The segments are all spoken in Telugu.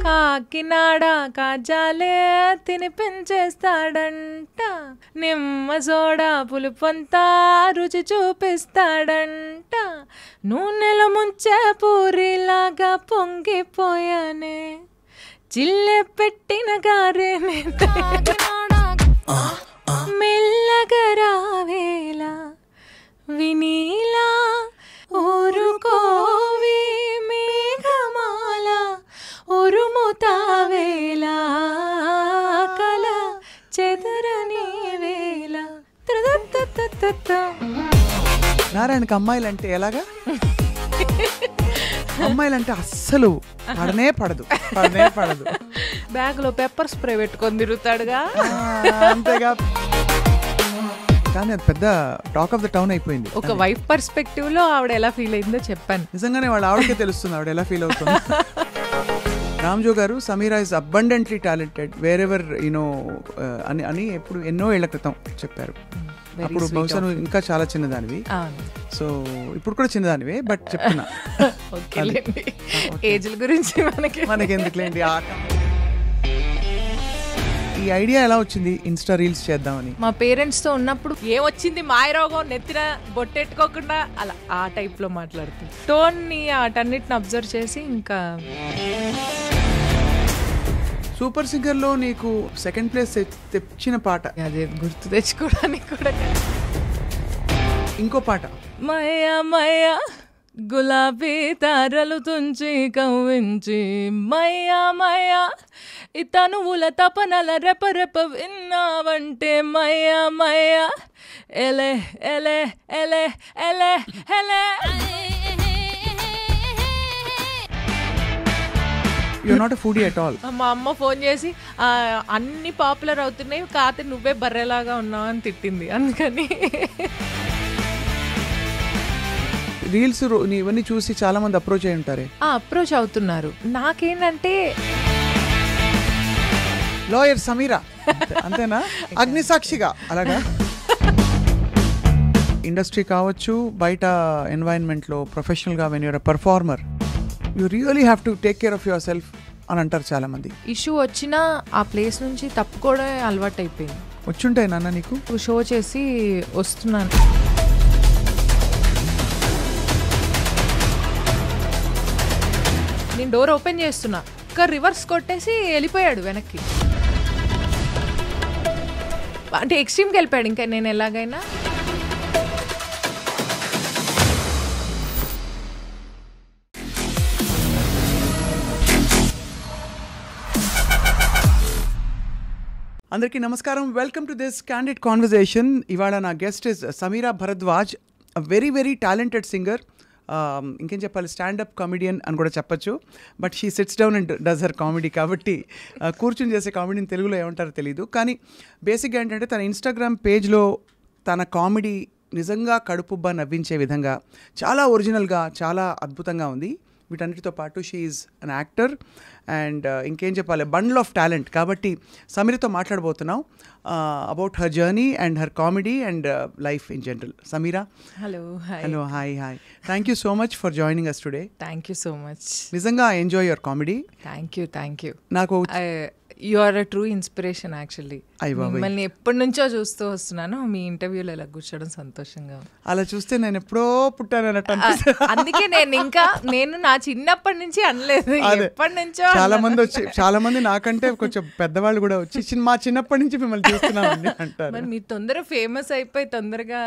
కాకినాడ కాజాలే తినిపించేస్తాడంట, నిమ్మ సోడా పులుపంతా రుచి చూపిస్తాడంట, నూనెలో ముంచే పూరిలాగా పొంగిపోయానే, చిల్లె పెట్టిన గారేనే మెల్లగా రావేలా వినీలా ఊరుకోవి మేఘమాల ఉరుముతావేలా కల చెదరని వేళ. నారాయణకి అమ్మాయిలంటే ఎలాగా? అమ్మాయిలంటే అస్సలు పడనే పడదు. బ్యాగ్ లో పెప్పర్ స్ప్రే పెట్టుకొని తిరుగుతాడుగా, అంతేగా. కానీ అది పెద్ద టాక్ ఆఫ్ ద టౌన్ అయిపోయింది. ఒక వైఫ్ పర్స్పెక్టివ్ లో ఆవిడ ఎలా ఫీల్ అయిందో చెప్పాను. నిజంగానే ఆవిడకే తెలుస్తుంది ఆవిడ ఎలా ఫీల్ అవుతుంది. రామ్జో గారు, Sameera is abundantly talented wear ever you know అని ఎప్పుడు ఎన్నో ఏళ్ల క్రితం చెప్పారు. అప్పుడు బహుశా నువ్వు ఇంకా చాలా చిన్నదానివి, సో ఇప్పుడు కూడా చిన్నదానివే, బట్ చెప్తున్నా ఏజ్ల గురించి మనకి ఎందుకులేండి. ఈ ఐడియా ఎలా వచ్చింది ఇన్స్టా రీల్స్ చేద్దామని? మా పేరెంట్స్ తో ఉన్నప్పుడు ఏమొచ్చింది మాయరోగం నెత్తిన బొట్టెట్టుకోకుండా అలా ఆ టైప్ లో మాట్లాడుతుంది. టోన్ ని వాటన్నిటిని అబ్జర్వ్ చేసి ఇంకా. సూపర్ సింగర్ లో నీకు సెకండ్ ప్లేస్ తెచ్చిన పాట అదే గుర్తు తెచ్చుకోవడానికి కూడా. ఇంకో పాట మయా మయా గులాబీ తారలు తుంచి కవ్వించి, మయా మయా ఇతనువుల తపనల రెపరెప విన్నావంటే, మయా మయా ఎలే ఎలే ఎలే ఎలే ఎలే. You're not a foodie at all. మా అమ్మ ఫోన్ చేసి అన్ని పాపులర్ అవుతున్నాయి కాతే నువ్వే బర్రెలాగా ఉన్నావు అని తిట్టింది. అందుకని రీల్స్ ఇవన్నీ చూసి చాలా మంది అప్రోచ్ అయి ఉంటారే. అప్రోచ్ అవుతున్నారు. నాకేంటంటే లాయర్ సమీరా అంతేనా, అగ్నిసాక్షిగా అలాగా. ఇండస్ట్రీ కావచ్చు, బయట ఎన్వైరన్మెంట్లో ప్రొఫెషనల్గా when you're a performer you really have to take care of yourself అని అంటారు చాలా మంది. ఇష్యూ వచ్చినా ఆ ప్లేస్ నుంచి తప్పుకోవడం అలవాటు అయిపోయింది. వచ్చుంటాయి నాన్న నీకు? షో చేసి వస్తున్నాను, నేను డోర్ ఓపెన్ చేస్తున్నా, ఇంకా రివర్స్ కొట్టేసి వెళ్ళిపోయాడు వెనక్కి. అంటే ఎక్స్ట్రీమ్కి వెళ్ళిపోయాడు. ఇంకా నేను ఎలాగైనా అందరికీ నమస్కారం. Welcome to this candid conversation. ఇవాళ నా guest is Sameera Bharadwaj, a very very talented singer. ఇంకేం చెప్పాలి, స్టాండప్ కామెడియన్ అని కూడా చెప్పచ్చు. But she sits down and does her comedy. కాబట్టి కూర్చుని చేసే కామెడీని తెలుగులో ఏమంటారో తెలియదు. కానీ బేసిక్గా ఏంటంటే తన ఇన్స్టాగ్రామ్ పేజ్లో తన కామెడీ నిజంగా కడుపుబ్బా నవ్వించే విధంగా చాలా ఒరిజినల్గా, చాలా అద్భుతంగా ఉంది. వీటన్నిటితో పాటు she is an actor and ఇంకేం చెప్పాలి, బండిల్ ఆఫ్ టాలెంట్. కాబట్టి సమీరతో మాట్లాడబోతున్నాం about her journey and her comedy and life in general. Sameera, hello. Hello, hi. Thank you so much for joining us today. Thank you so much. నిజంగా I enjoy your comedy. Thank you. నాకు you are a true inspiration actually. మిమ్మల్ని ఎప్పటి నుంచో చూస్తూ వస్తున్నాను. మీ ఇంటర్వ్యూలో ఇలా కూర్చోవడం సంతోషంగా. అలా చూస్తే నేను ఎప్పుడో పుట్టాను అన్నట్టు. అందుకే నేను నా చిన్నప్పటి నుంచి అనలేదు, ఎప్పటి నుంచో. చాలా మంది నాకంటే కొంచెం పెద్దవాళ్ళు కూడా వచ్చి మా చిన్నప్పటి నుంచి మిమ్మల్ని చూస్తున్నామని అంటారు. మరి మీరు తొందరగా ఫేమస్ అయిపోయి తొందరగా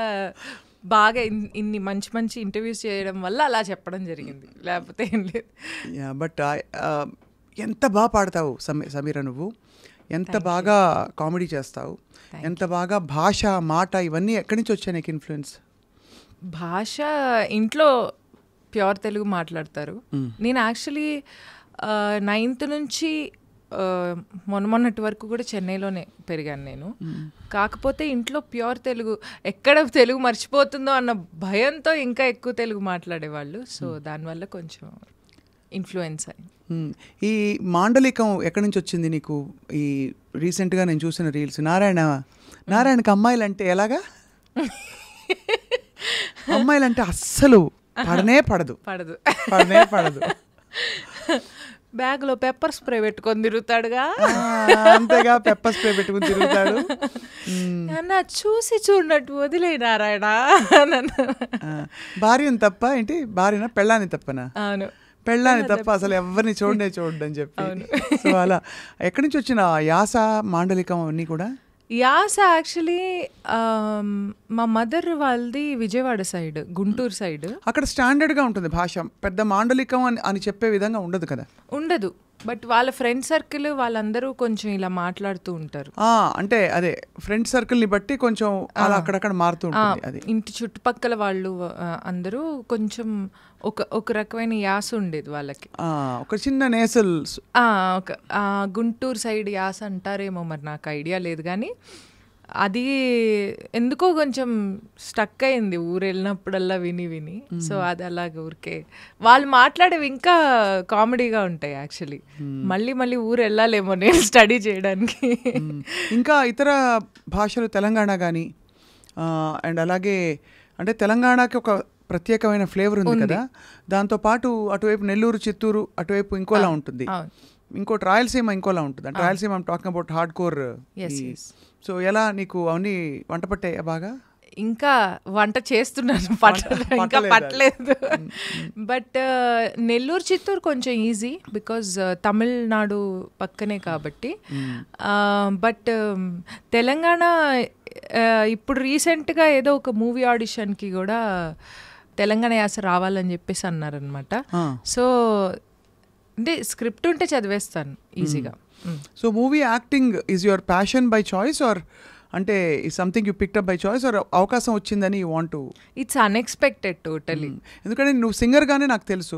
బాగా ఇన్ని మంచి మంచి ఇంటర్వ్యూస్ చేయడం వల్ల అలా చెప్పడం జరిగింది, లేకపోతే ఏం లేదు. బట్ ఎంత బాగా పాడతావు సమీరా, నువ్వు ఎంత బాగా కామెడీ చేస్తావు, ఎంత బాగా భాష, మాట ఇవన్నీ ఎక్కడి నుంచి వచ్చాయి నీకు ఇన్ఫ్లుయెన్స్? భాష ఇంట్లో ప్యూర్ తెలుగు మాట్లాడతారు. నేను యాక్చువల్లీ 9th నుంచి మొన్నటి వరకు కూడా చెన్నైలోనే పెరిగాను నేను. కాకపోతే ఇంట్లో ప్యూర్ తెలుగు, ఎక్కడ తెలుగు మర్చిపోతుందో అన్న భయంతో ఇంకా ఎక్కువ తెలుగు మాట్లాడేవాళ్ళు. సో దానివల్ల కొంచెం ఇన్ఫ్లుయెన్స్ అయ్యి. ఈ మాండలికం ఎక్కడి నుంచి వచ్చింది నీకు? ఈ రీసెంట్గా నేను చూసిన రీల్స్, నారాయణకి అమ్మాయిలు అంటే ఎలాగా? అమ్మాయిలంటే అస్సలు పడనే పడదు. బ్యాగ్లో పెప్పర్ స్ప్రే పెట్టుకొని తిరుగుతాడుగా. అంతేగా, పెప్పర్ స్ప్రే పెట్టుకుని తిరుగుతాడు. అన్న చూసి చూడనట్టు వదిలే నారాయణ. భార్యని తప్ప ఏంటి, భార్యన పెళ్ళాన్ని తప్పనా? అవును, పెళ్ళాన్ని తప్ప అసలు ఎవరిని చూడని చెప్పి. సో అలా ఎక్కడి నుంచి వచ్చిన యాస, మాండలికం అన్నీ కూడా? యాస యాక్చువల్లీ మా మదర్ వాళ్ళది విజయవాడ సైడ్, గుంటూరు సైడ్. అక్కడ స్టాండర్డ్గా ఉంటుంది భాష, పెద్ద మాండలికం అని చెప్పే విధంగా ఉండదు కదా? ఉండదు, బట్ వాళ్ళ ఫ్రెండ్ సర్కిల్ వాళ్ళందరూ కొంచెం ఇలా మాట్లాడుతూ ఉంటారు. అంటే అదే ఫ్రెండ్ సర్కిల్ని బట్టి కొంచెం అలా అక్కడక్కడ మారుతూ ఉంటుంది. అది ఇంటి చుట్టుపక్కల వాళ్ళు అందరూ కొంచెం ఒక రకమైన యాస ఉండేది వాళ్ళకి, ఒక చిన్న నేసల్. ఒక గుంటూరు సైడ్ యాస అంటారేమో, మరి నాకు ఐడియా లేదు. కానీ అది ఎందుకో కొంచెం స్టక్ అయింది ఊరు వెళ్ళినప్పుడల్లా విని. సో అది అలాగే ఊరికే వాళ్ళు మాట్లాడేవి ఇంకా కామెడీగా ఉంటాయి యాక్చువల్లీ. మళ్ళీ ఊరు వెళ్ళాలేమో నేను స్టడీ చేయడానికి. ఇంకా ఇతర భాషలు తెలంగాణ కానీ, అండ్ అలాగే అంటే తెలంగాణకి ఒక ప్రత్యేకమైన ఫ్లేవర్ ఉంది కదా, దాంతోపాటు అటువైపు నెల్లూరు, చిత్తూరు అటువైపు ఇంకోలా ఉంటుంది, ఇంకోటి రాయలసీమ ఇంకోలా ఉంటుంది. అంటే Rayalaseema I'm talking about hard core. So ఎలా నీకు అవన్నీ వంట పట్టాయా బాగా? ఇంకా వంట చేస్తున్నాను, ఇంకా పట్టలేదు. బట్ నెల్లూరు, చిత్తూరు కొంచెం ఈజీ బికాజ్ తమిళనాడు పక్కనే కాబట్టి. బట్ తెలంగాణ ఇప్పుడు రీసెంట్గా ఏదో ఒక మూవీ ఆడిషన్కి కూడా తెలంగాణ యాస రావాలని చెప్పేసి అన్నారనమాట. సో అంటే స్క్రిప్ట్ ఉంటే చదివేస్తాను ఈజీగా. So movie acting is your passion by choice, or అంటే something you picked up by choice, or అవకాశం వచ్చిందని you want to? It's unexpected totally. ఎందుకంటే నువ్వు సింగర్గానే నాకు తెలుసు,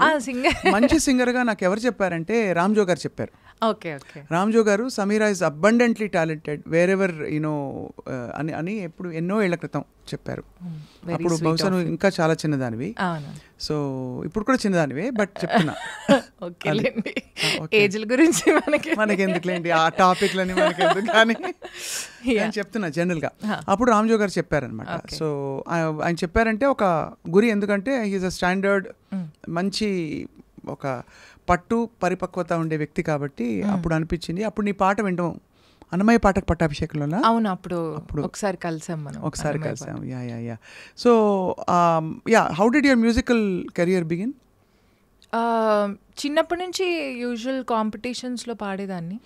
మంచి సింగర్గా నాకు ఎవరు చెప్పారంటే రామ్జో గారు చెప్పారు. ఓకే, రామ్జో గారు Sameera is abundantly talented wear ever you know అని ఎప్పుడు ఎన్నో ఏళ్ల క్రితం చెప్పారు. అప్పుడు బహుశా నువ్వు ఇంకా చాలా చిన్నదానివి. సో ఇప్పుడు కూడా చిన్నదానివే, బట్ చెప్తున్నా ఏజ్ల గురించి మనకి ఎందుకులేండి ఆ టాపిక్లని, మనకి ఎందుకు కానీ నేను చెప్తున్నా జనరల్గా. అప్పుడు రామ్జో గారు చెప్పారనమాట. సో ఆయన చెప్పారంటే ఒక గురి, ఎందుకంటే హీఈస్ అ స్టాండర్డ్, మంచి ఒక పట్టు పరిపక్వత ఉండే వ్యక్తి కాబట్టి అప్పుడు అనిపించింది. అప్పుడు నీ పాట వింటాం అన్నమయ్య పాటకు పట్టాభిషేకంలోనా? అవును, అప్పుడు ఒకసారి కలిసాం మనం. Yeah. So how did your musical career begin? చిన్నప్పటి నుంచి యూజువల్ కాంపిటీషన్స్లో పాడేదాన్ని.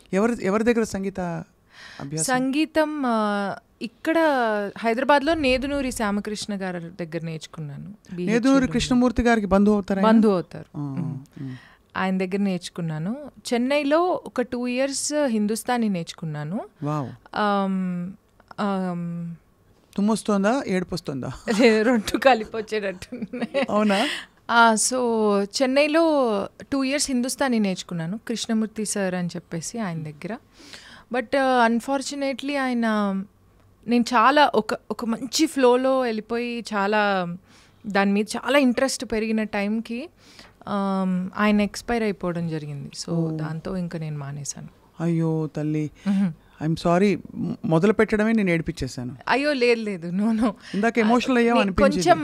ఎవరి దగ్గర సంగీతం ఇక్కడ హైదరాబాద్లో నేదునూరి శ్యామకృష్ణ గారి దగ్గర నేర్చుకున్నాను. నేదునూరి కృష్ణమూర్తి గారికి బంధువు అవుతారు. ఆయన దగ్గర నేర్చుకున్నాను. చెన్నైలో ఒక 2 years హిందుస్థానీ నేర్చుకున్నాను. తుమ్మొస్తుందా, ఏడుపొస్తుందా? రెండు కలిపి వచ్చేటట్టు. అవునా? సో చెన్నైలో 2 years హిందుస్థానీ నేర్చుకున్నాను, కృష్ణమూర్తి సార్ అని చెప్పేసి ఆయన దగ్గర. బట్ అన్ఫార్చునేట్లీ నేను చాలా ఒక మంచి ఫ్లోలో వెళ్ళిపోయి చాలా దాని మీద చాలా ఇంట్రెస్ట్ పెరిగిన టైంకి ఆయన ఎక్స్పైర్ అయిపోవడం జరిగింది. సో దాంతో ఇంకా నేను మానేశాను. అయ్యో తల్లి, ఐఎమ్ సారీ. మొదలు పెట్టడమే నేను ఏడిపించేసాను. అయ్యో లేదు, నో. ఇందాక ఎమోషనల్ అయ్యాం అనిపించింది. కొంచెం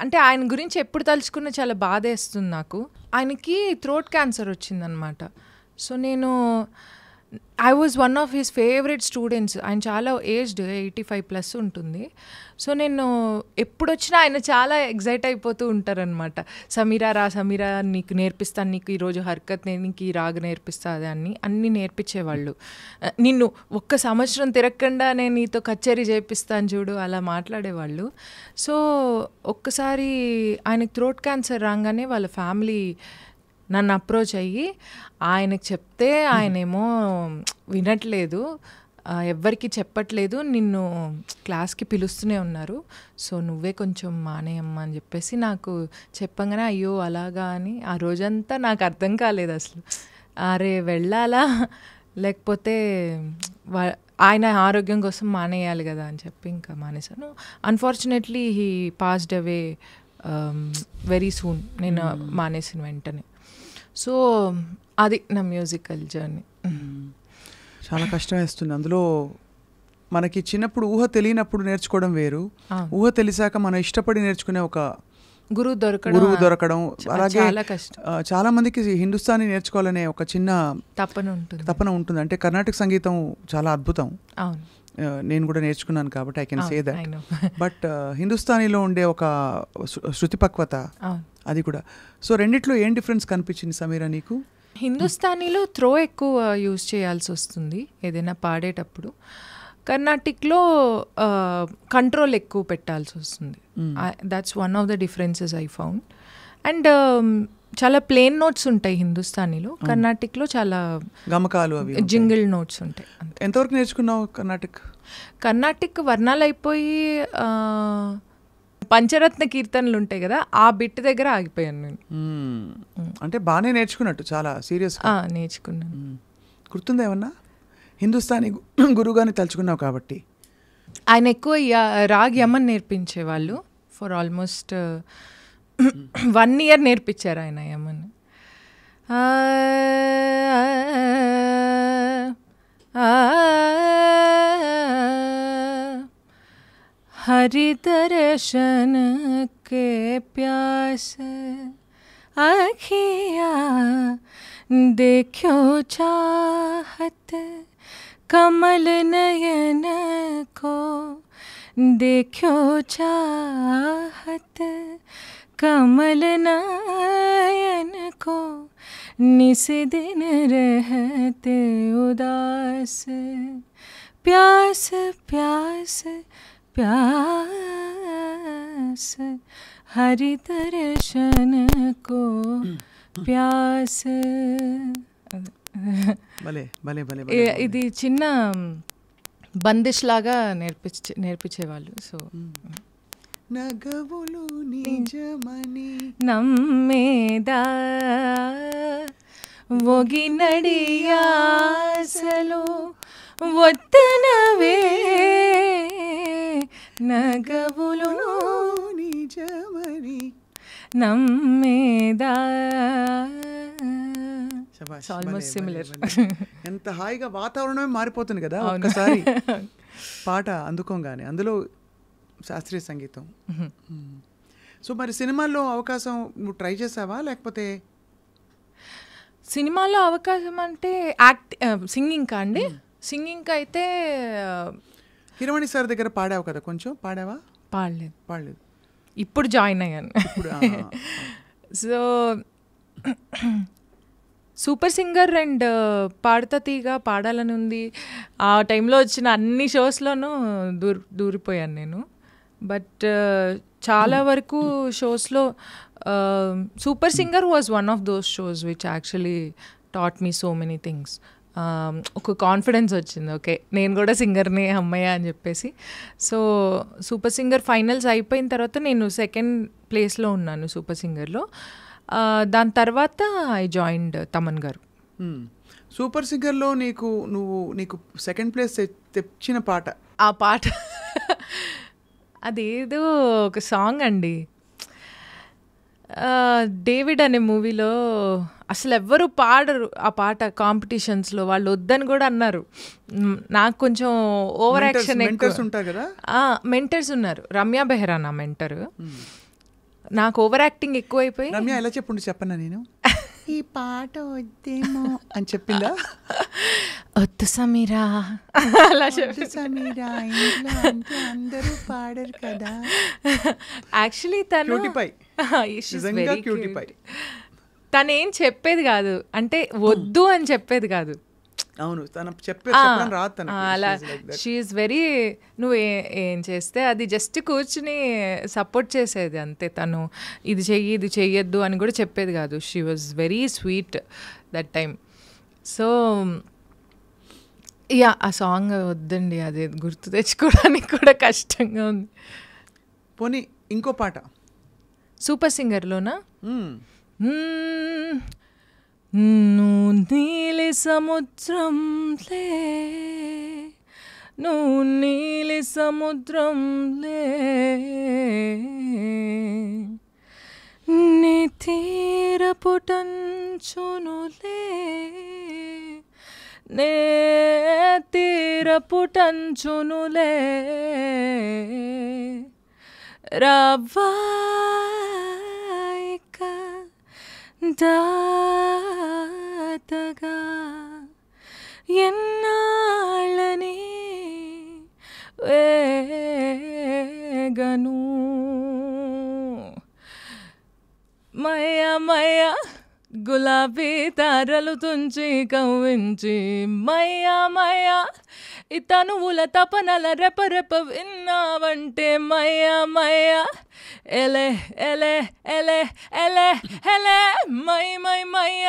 అంటే ఆయన గురించి ఎప్పుడు తలుచుకున్నా చాలా బాధేస్తుంది నాకు. ఆయనకి థ్రోట్ క్యాన్సర్ వచ్చిందనమాట. సో నేను I was one of his favourite students. ఆయన చాలా ఏజ్డ్, 85+ ఉంటుంది. సో నేను ఎప్పుడు వచ్చినా ఆయన చాలా ఎగ్జైట్ అయిపోతూ ఉంటారనమాట. సమీరా నీకు నేర్పిస్తాను, నీకు ఈరోజు హర్కత్, నీకు ఈ రాగ నేర్పిస్తా, అన్నీ నేర్పించేవాళ్ళు. నిన్ను 1 సంవత్సరం తిరగకుండా నేను నీతో కచేరీ చేపిస్తాను చూడు, అలా మాట్లాడేవాళ్ళు. సో ఒక్కసారి ఆయనకు థ్రోట్ క్యాన్సర్ రాగానే వాళ్ళ ఫ్యామిలీ నన్ను అప్రోచ్ అయ్యి ఆయనకు చెప్తే ఆయనేమో వినట్లేదు, ఎవ్వరికి చెప్పట్లేదు, నిన్ను క్లాస్కి పిలుస్తూనే ఉన్నారు, సో నువ్వే కొంచెం మానేయమ్మా అని చెప్పేసి నాకు చెప్పంగానే అయ్యో అలాగా అని ఆ రోజంతా నాకు అర్థం కాలేదు అసలు. అరే వెళ్ళాలా లేకపోతే ఆయన ఆరోగ్యం కోసం మానేయాలి కదా అని చెప్పి ఇంకా మానేశాను. Unfortunately he passed away very soon, నేను మానేసిన వెంటనే. సో అది నా మ్యూజికల్ జర్నీ. చాలా కష్టం వేస్తుంది. అందులో మనకి చిన్నప్పుడు ఊహ తెలియనప్పుడు నేర్చుకోవడం వేరు, ఊహ తెలిసాక మనం ఇష్టపడి నేర్చుకునే ఒక గురువు దొరకడం. అలాగే చాలా మందికి హిందుస్థానీ నేర్చుకోవాలనే ఒక చిన్న తపన ఉంటుంది. అంటే కర్ణాటక సంగీతం చాలా అద్భుతం, నేను కూడా నేర్చుకున్నాను కాబట్టి I can say that. But హిందుస్థానీలో ఉండే ఒక శృతి పక్వత అది కూడా. సో రెండిట్లో ఏం డిఫరెన్స్ కనిపించింది సమీరా నీకు? హిందుస్థానీలో త్రో ఎక్కువ యూజ్ చేయాల్సి వస్తుంది ఏదైనా పాడేటప్పుడు, కర్ణాటిక్లో కంట్రోల్ ఎక్కువ పెట్టాల్సి వస్తుంది. That's one of the differences I found. And చాలా ప్లేన్ నోట్స్ ఉంటాయి హిందుస్థానీలో, కర్ణాటిక్లో చాలా గమకాలు జింగిల్ నోట్స్ ఉంటాయి. ఎంతవరకు నేర్చుకున్నావు కర్ణాటిక్? వర్ణాలు అయిపోయి పంచరత్న కీర్తనలు ఉంటాయి కదా, ఆ బిట్ దగ్గర ఆగిపోయాను నేను. అంటే బాగానే నేర్చుకున్నట్టు, చాలా సీరియస్గా నేర్చుకున్నాను. గుర్తుందా ఏమన్నా హిందుస్థానీ గురువుగాని తలుచుకున్నావు కాబట్టి? ఆయన ఎక్కువ రాగ్ యమన్ నేర్పించేవాళ్ళు. ఫర్ ఆల్మోస్ట్ 1 year నేర్పించారు ఆయన యమన్. हरि दर्शन के प्यास आखिया देखो चाहत कमल नयन को, देखो चाहत कमल नयन को, निस दिन रहते उदास, प्यास प्यास प्यास हरि दर्शन को प्यास. ఇది చిన్న బందిష్ లాగా నేర్పించేవాళ్ళు. సో నగవులు నిజమని నమ్మేదా ఒగినడియాసలు వద్దనవే, నగవులు నిజమని నమ్మేదా. Almost similar. ఎంత హాయిగా వాతావరణమే మారిపోతుంది కదా ఒక్కసారి పాట అందుకోగానే, అందులో శాస్త్రీయ సంగీతం. సో మరి సినిమాల్లో అవకాశం నువ్వు ట్రై చేసావా, లేకపోతే? సినిమాలో అవకాశం అంటే సింగింగ్ కా అండి? సింగింగ్ అయితే హిరవాణి సార్ దగ్గర పాడావు కదా, కొంచెం పాడావా? పాడలేదు. ఇప్పుడు జాయిన్ అయ్యాను. సో సూపర్ సింగర్ అండ్ పాడతా తీగా పాడాలని ఉంది. ఆ టైంలో వచ్చిన అన్ని షోస్లోనూ దూరిపోయాను నేను. బట్ చాలా వరకు షోస్లో super singer was one of those shows which actually taught me so many things. ఒక కాన్ఫిడెన్స్ వచ్చింది, ఓకే నేను కూడా సింగర్ని అమ్మయ్య అని చెప్పేసి. సో సూపర్ సింగర్ ఫైనల్స్ అయిపోయిన తర్వాత నేను 2nd ప్లేస్లో ఉన్నాను సూపర్ సింగర్లో. దాని తర్వాత ఐ జాయిన్డ్ తమన్ గారు. సూపర్ సింగర్లో నీకు 2nd ప్లేస్ తెచ్చిన పాట? ఆ పాట అదేదో ఒక సాంగ్ అండి, డేవిడ్ అనే మూవీలో. అసలు ఎవ్వరు పాడరు ఆ పాట కాంపిటీషన్స్లో, వాళ్ళు వద్దని కూడా అన్నారు. నాకు కొంచెం ఓవర్ యాక్షన్ మెంటర్స్ ఉన్నారు. రమ్య బెహ్రా నా మెంటర్. నాకు ఓవర్ యాక్టింగ్ ఎక్కువైపోయి, రమ్య ఎలా చెప్పన్నా నేను ఈ పాట వద్దేమో అని చెప్పిందా? వద్దు సమీరా అలా సమీరా, అందరూ పాడరు కదా. యాక్చువల్లీ తను తను ఏం చెప్పేది కాదు, అంటే వద్దు అని చెప్పేది కాదు. అవును, అలా షీఈస్ వెరీ, నువ్వు ఏం చేస్తే అది జస్ట్ కూర్చుని సపోర్ట్ చేసేది అంతే. తను ఇది చెయ్యి ఇది చెయ్యొద్దు అని కూడా చెప్పేది కాదు. She was very sweet that time. So yeah, ఆ సాంగ్ వద్దండి, అది గుర్తు తెచ్చుకోవడానికి కూడా కష్టంగా ఉంది. పోనీ ఇంకో పాట సూపర్ సింగర్లోనా? నువ్వు నీలి సముద్రంలే, నువ్వు నీలి సముద్రంలే, నీ తీరపుటంచునులే, నే తీర సముద్రపుటంచునులే రావాయిక దాతగా ఎన్నాళ్ళని వేగను మయ మయ గులాబీ తారలు తుంచి కవ్వించి మయ మయ ఇతనువుల తపనల రెపరెప విన్నావంటే మయ మయ ఎలే ఎలే ఎలే ఎలే ఎలే మై మై మయ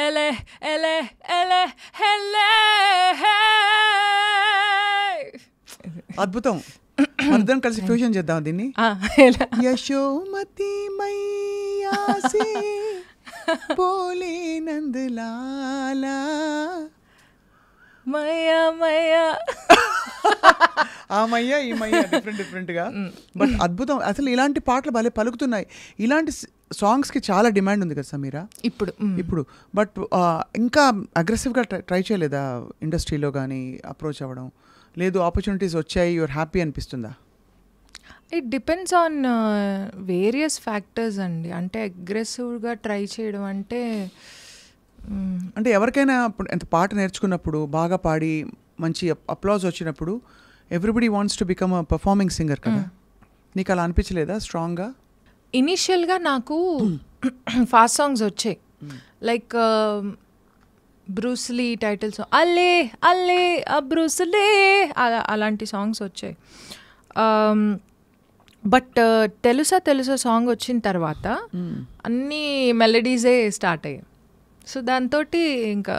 ఎలే ఎలే ఎలే ఎలే. అద్భుతం. అర్థం కలిసి ఫ్యూజన్ చేద్దాం దీన్ని. యశోమతి మైయాసి పోలే నందలాలా మయ్యా మయ్యా ఆ మయ్య ఈ మయ్య డిఫరెంట్గా. బట్ అద్భుతం. అసలు ఇలాంటి పాటలు భలే పలుకుతున్నాయి. ఇలాంటి సాంగ్స్కి చాలా డిమాండ్ ఉంది కదా సమీరా ఇప్పుడు. బట్ ఇంకా అగ్రెసివ్గా ట్రై చేయలేదా ఇండస్ట్రీలో కానీ అప్రోచ్ అవ్వడం? లేదు ఆపర్చునిటీస్ వచ్చాయి, యువర్ హ్యాపీ అనిపిస్తుందా? It depends on various factors అండి. అంటే అగ్రెసివ్గా ట్రై చేయడం అంటే ఎవరికైనా ఎంత పాట నేర్చుకున్నప్పుడు బాగా పాడి మంచి అప్లాజ్ వచ్చినప్పుడు everybody wants to become a performing singer కదా. నీకు అలా అనిపించలేదా స్ట్రాంగ్గా? ఇనిషియల్గా నాకు ఫాస్ట్ సాంగ్స్ వచ్చాయి, లైక్ బ్రూస్లీ టైటిల్ సాంగ్ అల్లే అల్లే బ్రూస్లే అలాంటి సాంగ్స్ వచ్చాయి. బట్ తెలుసా సాంగ్ వచ్చిన తర్వాత అన్నీ మెలడీసే స్టార్ట్ అయ్యాయి. సో దాంతో ఇంకా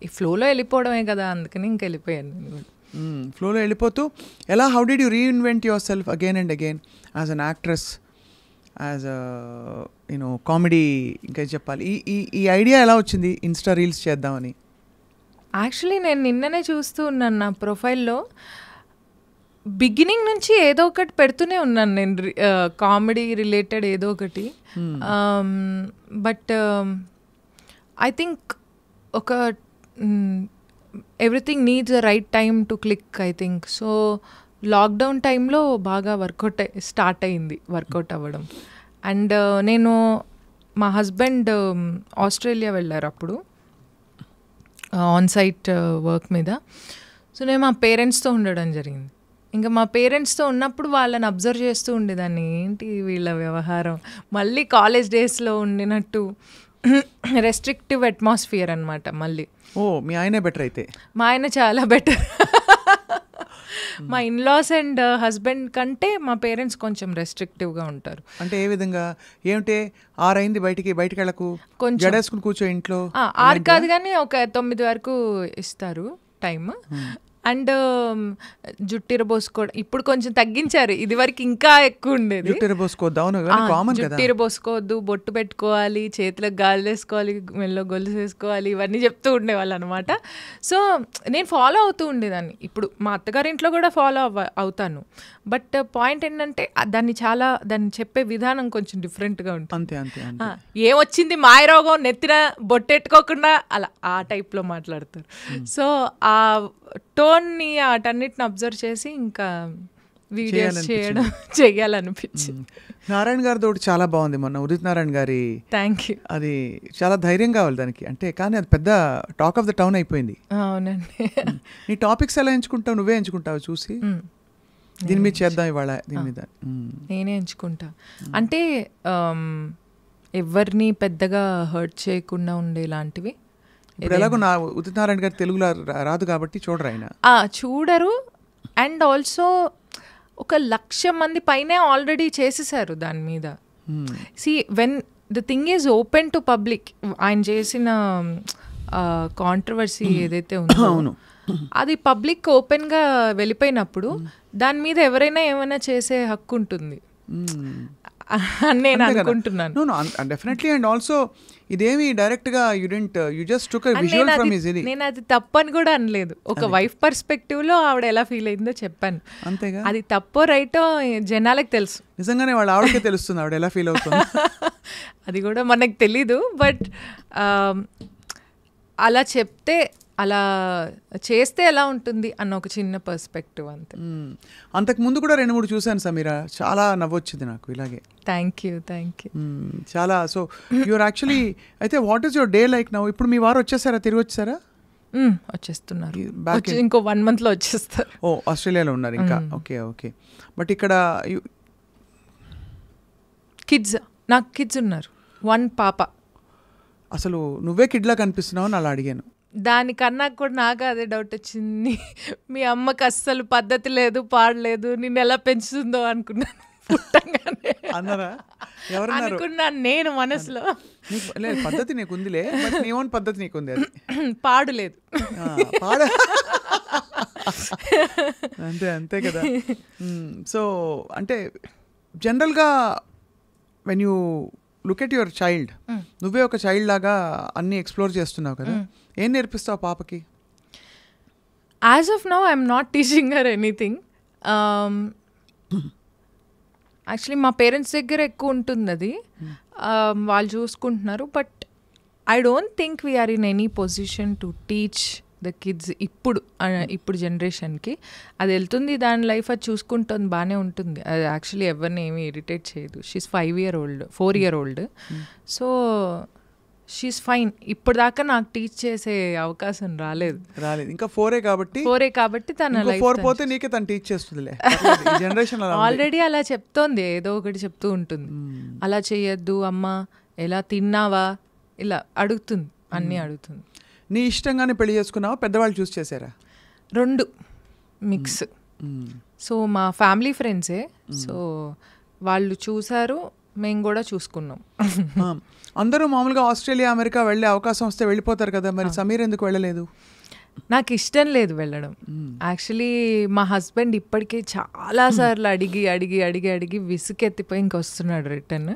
ఈ ఫ్లోలో వెళ్ళిపోవడమే కదా, అందుకని ఇంక వెళ్ళిపోయాను నేను. ఫ్లోలో వెళ్ళిపోతూ ఎలా how did you reinvent your self again and again as an actress, as you know comedy? ఇంకా చెప్పాలి, ఈ ఐడియా ఎలా వచ్చింది ఇన్స్టా రీల్స్ చేద్దామని? యాక్చువల్లీ నేను నిన్ననే చూస్తూ ఉన్నాను నా ప్రొఫైల్లో. బిగినింగ్ నుంచి ఏదో ఒకటి పెడుతూనే ఉన్నాను నేను, కామెడీ రిలేటెడ్ ఏదో ఒకటి. బట్ ఐ థింక్ ఒక everything needs a right time to click I think. So lockdown టైంలో బాగా స్టార్ట్ అయింది వర్కౌట్ అవ్వడం. అండ్ నేను మా హస్బెండ్ ఆస్ట్రేలియా వెళ్ళారు అప్పుడు ఆన్ సైట్ వర్క్ మీద. సో నేను మా పేరెంట్స్తో ఉండడం జరిగింది. ఇంకా మా పేరెంట్స్తో ఉన్నప్పుడు వాళ్ళని అబ్జర్వ్ చేస్తూ ఉండేదాన్ని, ఏంటి వీళ్ళ వ్యవహారం, మళ్ళీ కాలేజ్ డేస్లో ఉండినట్టు రెస్ట్రిక్టివ్ అట్మాస్ఫియర్ అనమాట మళ్ళీ. ఓ, మీ ఆయనే బెటర్ అయితే? మా ఆయన చాలా బెటర్. మా ఇన్లాస్ అండ్ హస్బెండ్ కంటే మా పేరెంట్స్ కొంచెం రెస్ట్రిక్టివ్గా ఉంటారు. అంటే ఏ విధంగా? ఏమిటే 6 అయింది బయటికి వెళ్ళకు, కొంచెం జడేసుకుని కూర్చో ఇంట్లో? 6 కాదు కానీ ఒక 9 వరకు ఇస్తారు టైమ్. అండ్ జుట్టిరబోసుకోవడం ఇప్పుడు కొంచెం తగ్గించారు, ఇది వరకు ఇంకా ఎక్కువ ఉండేది. జుట్టిరబోసుకోవద్దు, బొట్టు పెట్టుకోవాలి, చేతులకు గాలి వేసుకోవాలి, మెల్లో గొలుసు వేసుకోవాలి, ఇవన్నీ చెప్తూ ఉండేవాళ్ళు అనమాట. సో నేను ఫాలో అవుతూ ఉండేదాన్ని. ఇప్పుడు మా అత్తగారింట్లో కూడా ఫాలో అవుతాను. బట్ పాయింట్ ఏంటంటే దాన్ని చెప్పే విధానం కొంచెం డిఫరెంట్గా ఉంటుంది. ఏమొచ్చింది మాయరోగం నెత్తిన బొట్టెట్టుకోకుండా అలా ఆ టైప్లో మాట్లాడతారు. సో ఆ టోన్ని వాటన్నిటిని అబ్జర్వ్ చేసి ఇంకా వీడియోస్ చేయాలనిపించింది. నారాయణ గారితో చాలా బాగుంది మొన్న, ఉదిత్ నారాయణ గారి. Thank you. అది చాలా ధైర్యం కావాలి దానికి, అంటే కానీ అది పెద్ద టాక్ ఆఫ్ ద టౌన్ అయిపోయింది. అవునండి. నీ టాపిక్స్ ఎలా ఎంచుకుంటావు? నువ్వే ఎంచుకుంటావు చూసి దీని మీద చేద్దాం ఇవాళ, దీని మీద నేనే ఎంచుకుంటా. అంటే ఎవరిని పెద్దగా హర్ట్ చేయకుండా ఉండేలాంటివి. ఇప్పుడు ఎలాగో నా ఉదిత్ నారాయణ గారు తెలుగులో రాదు కాబట్టి చూడరు, ఆయన చూడరు. అండ్ ఆల్సో 1,00,000 మంది పైనే ఆల్రెడీ చేసేసారు దాని మీద. See when the thing is open to public, ఆయన చేసిన కాంట్రవర్సీ ఏదైతే ఉందో అది పబ్లిక్ ఓపెన్గా వెళ్ళిపోయినప్పుడు దాని మీద ఎవరైనా ఏమైనా చేసే హక్కు ఉంటుంది నేను అనుకుంటున్నాను. డెఫినెట్లీ. అండ్ ఆల్సో ఇదేమి డైరెక్ట్ గా you just took a visual from his. నేను అది తప్పని కూడా అనలేదు. ఒక వైఫ్ పర్స్పెక్టివ్ లో ఆవిడ ఎలా ఫీల్ అయిందో చెప్పాను, అంతేగా. అది తప్పో రైటో జనాలకు తెలుసు. నిజంగానే వాళ్ళ ఆవిడకే తెలుస్తుంది ఆవిడ ఎలా ఫీల్ అవుతుంది. అది కూడా మనకు తెలీదు. బట్ అలా చెప్తే అలా చేస్తే ఎలా ఉంటుంది అన్న ఒక చిన్న పర్స్పెక్టివ్ అంతే. అంతకు ముందు కూడా 2-3 చూశాను సమీరా, చాలా నవ్వొచ్చింది నాకు ఇలాగే. Thank you. చాలా. సో యూఆర్ యాక్చువల్లీ అయితే what is your day like now? ఇప్పుడు మీ వారు వచ్చేసారా, తిరిగి వచ్చేసారా? వచ్చేస్తున్నారు, ఇంకో 1 monthలో వచ్చేస్తారు. ఓ, ఆస్ట్రేలియాలో ఉన్నారు ఇంకా. ఓకే. బట్ ఇక్కడ కిడ్స్, నాకు కిడ్స్ ఉన్నారు, 1 పాప. అసలు నువ్వే కిడ్లా కనిపిస్తున్నావు అని అలా అడిగాను. దానికన్నా కూడా నాకు అదే డౌట్ వచ్చింది, మీ అమ్మకి అస్సలు పద్ధతి లేదు, పాడలేదు, నిన్ను ఎలా పెంచుతుందో అనుకున్నాను పుట్టంగానే. అన్నారా? ఎవరన్నారు? అనుకున్నాను నేను మనసులో. లేదు, పద్ధతి నీకుందిలే, బట్ నీ ఓన్ పద్ధతి నీకుంది, అది పాడులేదు. అంతే కదా. సో అంటే జనరల్గా when you look at your child, నువ్వే ఒక చైల్డ్ లాగా అన్నీ ఎక్స్ప్లోర్ చేస్తున్నావు కదా, ఏం నేర్పిస్తావు పాపకి? As of now I'm not teaching her anything. Actually మా పేరెంట్స్ దగ్గర ఎక్కువ ఉంటుంది అది, వాళ్ళు చూసుకుంటున్నారు. But I don't think we're in any position to teach the kids. ఇప్పుడు జనరేషన్కి అది వెళ్తుంది, దాని లైఫ్ అది చూసుకుంటుంది, బాగానే ఉంటుంది. అది యాక్చువల్లీ ఎవరిని ఏమీ ఇరిటేట్ చేయదు. She's 4 year old. So she's fine. ఇప్పుడు దాకా నాకు టీచ్ చేసే అవకాశం రాలేదు. ఇంకా 4 కాబట్టి తన లైఫ్ 4 పోతే నీకే తను టీచ్ చేస్తుందిలే. జనరేషన్ ఆల్రెడీ అలా చెప్తోంది, ఏదో ఒకటి చెప్తూ ఉంటుంది. అలా చేయొద్దు అమ్మ, ఎలా తిన్నావా, ఇలా అడుగుతుంది, అన్నీ అడుగుతుంది. నీ ఇష్టంగానే పెళ్లి చేసుకున్నావా, పెద్దవాళ్ళు చూస్ చేశారా? 2 మిక్స్. సో మా ఫ్యామిలీ ఫ్రెండ్సే, సో వాళ్ళు చూసారు, మేము కూడా చూసుకున్నాం. అందరూ మామూలుగా ఆస్ట్రేలియా, అమెరికా వెళ్ళే అవకాశం వస్తే వెళ్ళిపోతారు కదా, మరి సమీర్ ఎందుకు వెళ్ళలేదు? నాకు ఇష్టం లేదు వెళ్ళడం. యాక్చువల్లీ మా హస్బెండ్ ఇప్పటికే చాలాసార్లు అడిగి విసుకెత్తిపోయి ఇంకొస్తున్నాడు return.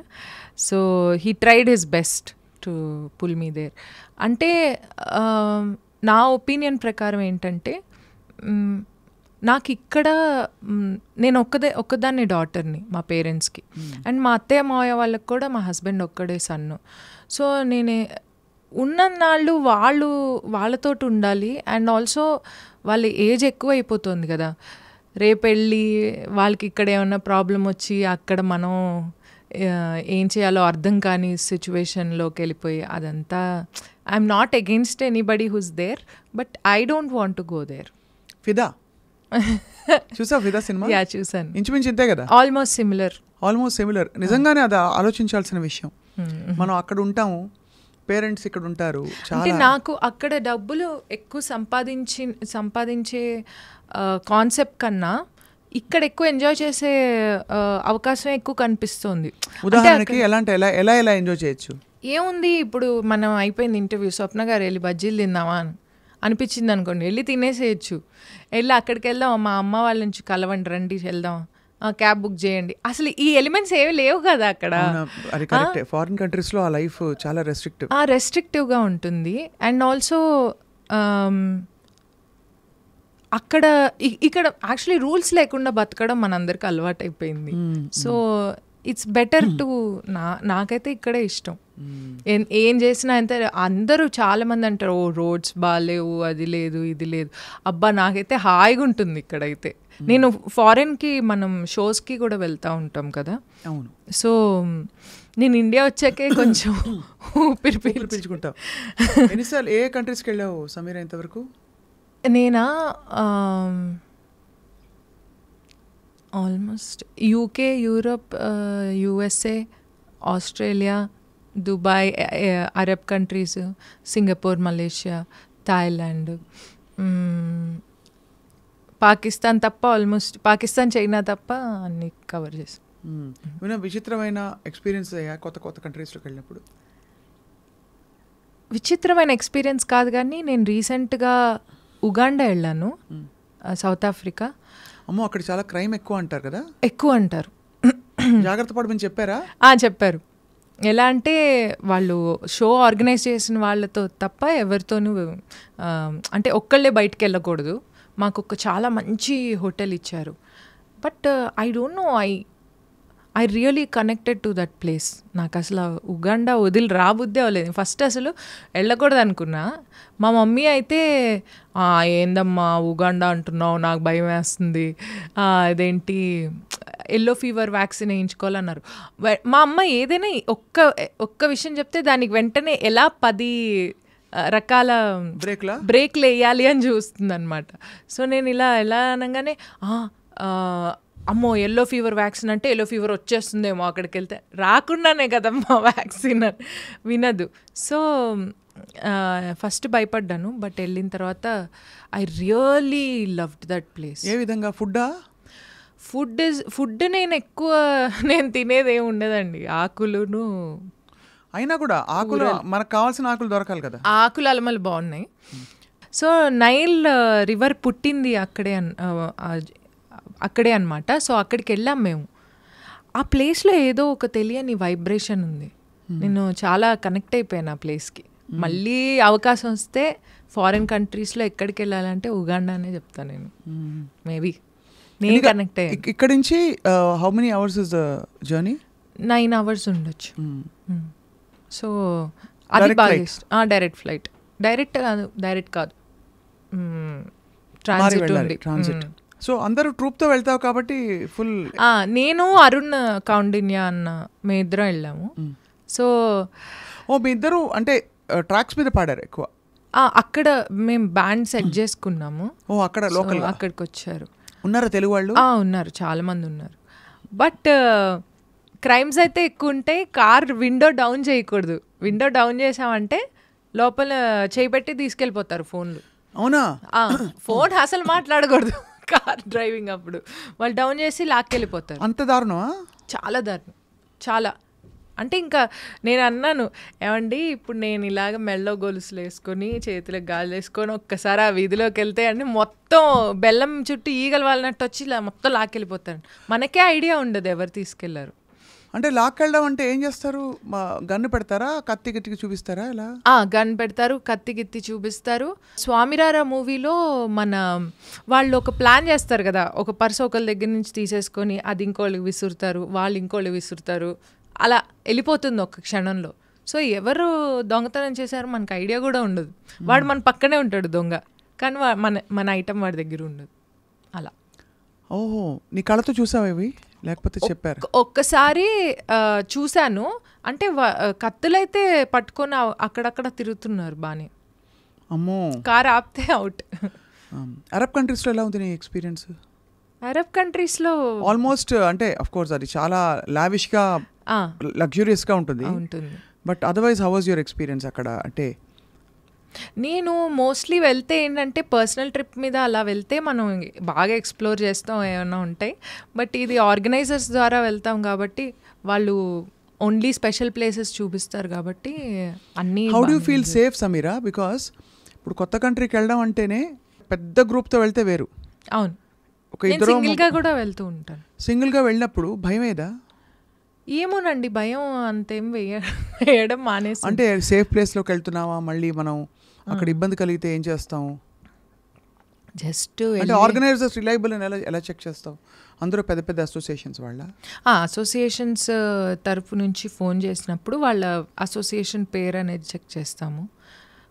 So he tried his best to pull me there. అంటే నా ఒపీనియన్ ప్రకారం ఏంటంటే, నాకు ఇక్కడ నేను ఒక్కదాన్ని డాటర్ని మా పేరెంట్స్కి, అండ్ మా అత్తయ్య మావయ్య వాళ్ళకి కూడా మా హస్బెండ్ ఒక్కడే సన్ను. సో నేను ఉన్నన్నాళ్ళు వాళ్ళతోటి ఉండాలి. అండ్ ఆల్సో వాళ్ళ ఏజ్ ఎక్కువ అయిపోతుంది కదా, రేపు వెళ్ళి వాళ్ళకి ఇక్కడ ఏమన్నా ప్రాబ్లం వచ్చి అక్కడ మనం ఏం చేయాలో అర్థం కాని సిచ్యువేషన్లోకి వెళ్ళిపోయి, అదంతా I'm not against anybody who's there, but I don't want to go there. Fidaa చూసావు? ఫిదా సినిమా? యా, చూసాను. ఇంచుమించు ఇంతే కదా, ఆల్మోస్ట్ సిమిలర్. నిజంగానే అది ఆలోచించాల్సిన విషయం. మనం అక్కడ ఉంటాము, పేరెంట్స్ ఇక్కడ ఉంటారు. అంటే నాకు అక్కడ డబ్బులు ఎక్కువ సంపాదించే కాన్సెప్ట్ కన్నా ఇక్కడ ఎక్కువ ఎంజాయ్ చేసే అవకాశం ఎక్కువ కనిపిస్తుంది. ఉదాహరణకి ఎలా ఎంజాయ్ చేయొచ్చు? ఏముంది, ఇప్పుడు మనం అయిపోయింది ఇంటర్వ్యూ, స్వప్న గారు వెళ్ళి బజ్జీలు తిందామా అనిపించింది అనుకోండి, వెళ్ళి తినేసేయచ్చు. వెళ్ళి అక్కడికి వెళ్దాం, మా అమ్మ వాళ్ళ నుంచి కలవండి, రండి వెళ్దాం, క్యాబ్ బుక్ చేయండి. అసలు ఈ ఎలిమెంట్స్ ఏవి లేవు కదా అక్కడ. ఫారిన్ కంట్రీస్లో ఆ లైఫ్ చాలా రెస్ట్రిక్టివ్గా ఉంటుంది. అండ్ ఆల్సో ఇక్కడ యాక్చువల్లీ రూల్స్ లేకుండా బతకడం మనందరికి అలవాటు అయిపోయింది. సో ఇట్స్ బెటర్ టు నాకైతే ఇక్కడే ఇష్టం. ఏం చేసినా అంతే. అందరూ చాలామంది అంటారు, ఓ రోడ్స్ బాగాలేవు, అది లేదు ఇది లేదు. అబ్బా, నాకైతే హాయిగా ఉంటుంది ఇక్కడైతే. నేను ఫారెన్కి మనం షోస్కి కూడా వెళ్తూ ఉంటాం కదా. అవును. సో నేను ఇండియా వచ్చాకే కొంచెం ఊపిరి పీల్చుకుంటావు. ఎన్నిసార్లు ఏ కంట్రీస్కి వెళ్ళావు సమీరా ఇంతవరకు? నేనా almost UK, Europe, USA, Australia, Dubai, Arab countries, Singapore, Malaysia, Thailand, Pakistan తప్ప ఆల్మోస్ట్ పాకిస్తాన్, చైనా తప్ప అన్ని కవర్ చేసాం. విచిత్రమైన ఎక్స్పీరియన్స్ అయ్యా కొత్త కంట్రీస్లోకి వెళ్ళినప్పుడు? విచిత్రమైన ఎక్స్పీరియన్స్ కాదు, కానీ నేను రీసెంట్గా ఉగాండా వెళ్ళాను, సౌత్ ఆఫ్రికా. అమ్మో, అక్కడ చాలా క్రైమ్ ఎక్కువ అంటారు కదా? ఎక్కువ అంటారు. జాగ్రత్త పడమని చెప్పారా? చెప్పారు. ఎలా అంటే వాళ్ళు షో ఆర్గనైజ్ చేసిన వాళ్ళతో తప్ప ఎవరితోనూ, అంటే ఒక్కళ్ళే బయటికి వెళ్ళకూడదు. మాకు చాలా మంచి హోటల్ ఇచ్చారు. But I don't know, I really connected to that place. నాకు అసలు ఉగాండా వదిలి రాబుద్దే అవ్వలేదు. ఫస్ట్ అసలు వెళ్ళకూడదు అనుకున్నా. మా మమ్మీ అయితే ఏందమ్మా ఉగాండా అంటున్నావు, నాకు భయం వేస్తుంది, అదేంటి ఎల్లో ఫీవర్ వ్యాక్సిన్ వేయించుకోవాలన్నారు. మా అమ్మ ఏదైనా ఒక్క విషయం చెప్తే దానికి వెంటనే ఎలా 10 రకాల బ్రేక్లు వేయాలి అని చూస్తుంది అనమాట. సో నేను ఎలా అనగానే అమ్మో ఎల్లో ఫీవర్ వ్యాక్సిన్ అంటే ఎల్లో ఫీవర్ వచ్చేస్తుందేమో అక్కడికి వెళ్తే, రాకుండానే కదమ్మా వ్యాక్సిన్ వినదు. సో ఫస్ట్ భయపడ్డాను, బట్ వెళ్ళిన తర్వాత I really loved that place. ఏ విధంగా? ఫుడ్ నేను తినేది ఏమి ఉండదండి, ఆకులును. అయినా కూడా ఆకులు మనకు కావాల్సిన ఆకులు దొరకాలి కదా. ఆకులు అలమలు బాగున్నాయి. సో నైల్ రివర్ పుట్టింది అక్కడే అనమాట. సో అక్కడికి వెళ్ళాం మేము. ఆ ప్లేస్లో ఏదో ఒక తెలియని వైబ్రేషన్ ఉంది. నేను చాలా కనెక్ట్ అయిపోయాను ఆ ప్లేస్కి. మళ్ళీ అవకాశం వస్తే ఫారిన్ కంట్రీస్లో ఎక్కడికి వెళ్ళాలంటే ఉగాండా అనే చెప్తాను నేను. మేబీ నేను కనెక్ట్ అయ్యాను. ఇక్కడ నుంచి how many hours is the journey? 9 hours ఉండొచ్చు. సో అది బాగా ఇష్టం. Direct flight. డైరెక్ట్ కాదు, ట్రాన్సిట్. సో అందరూ ట్రూప్తో వెళ్తావు కాబట్టి ఫుల్. నేను అరుణ్ కౌండిన్యా అన్న మీ ఇద్దరం వెళ్ళాము. సో మీ ఇద్దరు అంటే ట్రాక్స్ మీద పాడారు ఎక్కువ? అక్కడ మేము బ్యాండ్ సెట్ చేసుకున్నాము. అక్కడ లోకల్ అక్కడికి వచ్చారు. ఉన్నారా తెలుగు వాళ్ళు? ఉన్నారు, చాలా మంది ఉన్నారు. బట్ క్రైమ్స్ అయితే ఎక్కువ ఉంటాయి. కార్ విండో డౌన్ చేయకూడదు. విండో డౌన్ చేసామంటే లోపల చేయిపెట్టి తీసుకెళ్ళిపోతారు ఫోన్లు. అవునా? ఫోన్ అసలు మాట్లాడకూడదు కార్ డ్రైవింగ్ అప్పుడు. వాళ్ళు డౌన్ చేసి లాక్కెళ్ళిపోతారు. అంత దారుణమా? చాలా దారుణం, చాలా. అంటే ఇంకా నేను అన్నాను, ఏమండి ఇప్పుడు నేను ఇలాగ మెల్లో గొలుసులు వేసుకొని చేతులకు గాజులు వేసుకొని ఒక్కసారి ఆ వీధిలోకి వెళ్తే అంటే మొత్తం బెల్లం చుట్టూ ఈగలు వాళ్ళనట్టు వచ్చి ఇలా మొత్తం లాక్కెళ్ళిపోతారు. మనకే ఐడియా ఉండదు ఎవరు తీసుకెళ్లారు. అంటే లాక్కెళ్ళడం అంటే ఏం చేస్తారు? గన్ను పెడతారా, కత్తి గిత్తికి చూపిస్తారా? ఇలా గన్ పెడతారు, కత్తి గిత్తి చూపిస్తారు. స్వామిరారా మూవీలో వాళ్ళు ఒక ప్లాన్ చేస్తారు కదా, ఒక పర్స్ ఒకళ్ళ దగ్గర నుంచి తీసేసుకొని అది ఇంకోళ్ళకి విసురుతారు, వాళ్ళు ఇంకోళ్ళు విసురుతారు, అలా వెళ్ళిపోతుంది ఒక క్షణంలో. సో ఎవరు దొంగతనం చేశారో మనకు ఐడియా కూడా ఉండదు. వాడు మన పక్కనే ఉంటాడు దొంగ, కానీ మన ఐటమ్ వాడి దగ్గర ఉండదు. అలా. ఓహో, నీ కళ్ళతో చూసావా ఇవి లేకపోతే చెప్పారు? ఒక్కసారి చూశాను. అంటే కత్తులైతే పట్టుకొని అక్కడక్కడ తిరుగుతున్నారు బానే. అమ్మో. కార్ ఆపితే అవుట్. అరబ్ కంట్రీస్లో ఎలా ఉంది నీ ఎక్స్పీరియన్స్? అరబ్ కంట్రీస్లో ఆల్మోస్ట్ అంటే అఫ్ కోర్స్ అది చాలా లావిష్గా లగ్జూరియస్గా ఉంటుంది. But otherwise how was your experience అక్కడ? అంటే నేను మోస్ట్లీ వెళ్తే ఏంటంటే పర్సనల్ ట్రిప్ మీద అలా వెళ్తే మనం బాగా ఎక్స్ప్లోర్ చేస్తాం, ఏమైనా ఉంటాయి. బట్ ఇది ఆర్గనైజర్స్ ద్వారా వెళ్తాం కాబట్టి వాళ్ళు ఓన్లీ స్పెషల్ ప్లేసెస్ చూపిస్తారు కాబట్టి అన్నీ. How do feel safe Sameera? Because ఇప్పుడు కొత్త కంట్రీకి వెళ్ళడం అంటేనే పెద్ద గ్రూప్తో వెళ్తే వేరు. అవును, ఒక ఇద్దరు సింగిల్గా కూడా వెళ్తూ ఉంటాను. సింగిల్గా వెళ్ళినప్పుడు భయం ఏదా? ఏమోనండి, భయం అంతేం వేయడం మానేసి. అంటే సేఫ్ ప్లేస్లోకి వెళ్తున్నావా, మళ్ళీ మనం అక్కడ ఇబ్బంది కలిగితే ఏం చేస్తాం? జస్ట్ అంటే ఆర్గనైజర్స్ రిలయబుల్ అని ఎలా చెక్ చేస్తావు? అందరూ పెద్ద పెద్ద అసోసియేషన్స్ వాళ్ళ? అసోసియేషన్స్ తరఫు నుంచి ఫోన్ చేసినప్పుడు వాళ్ళ అసోసియేషన్ పేరు అనేది చెక్ చేస్తాము.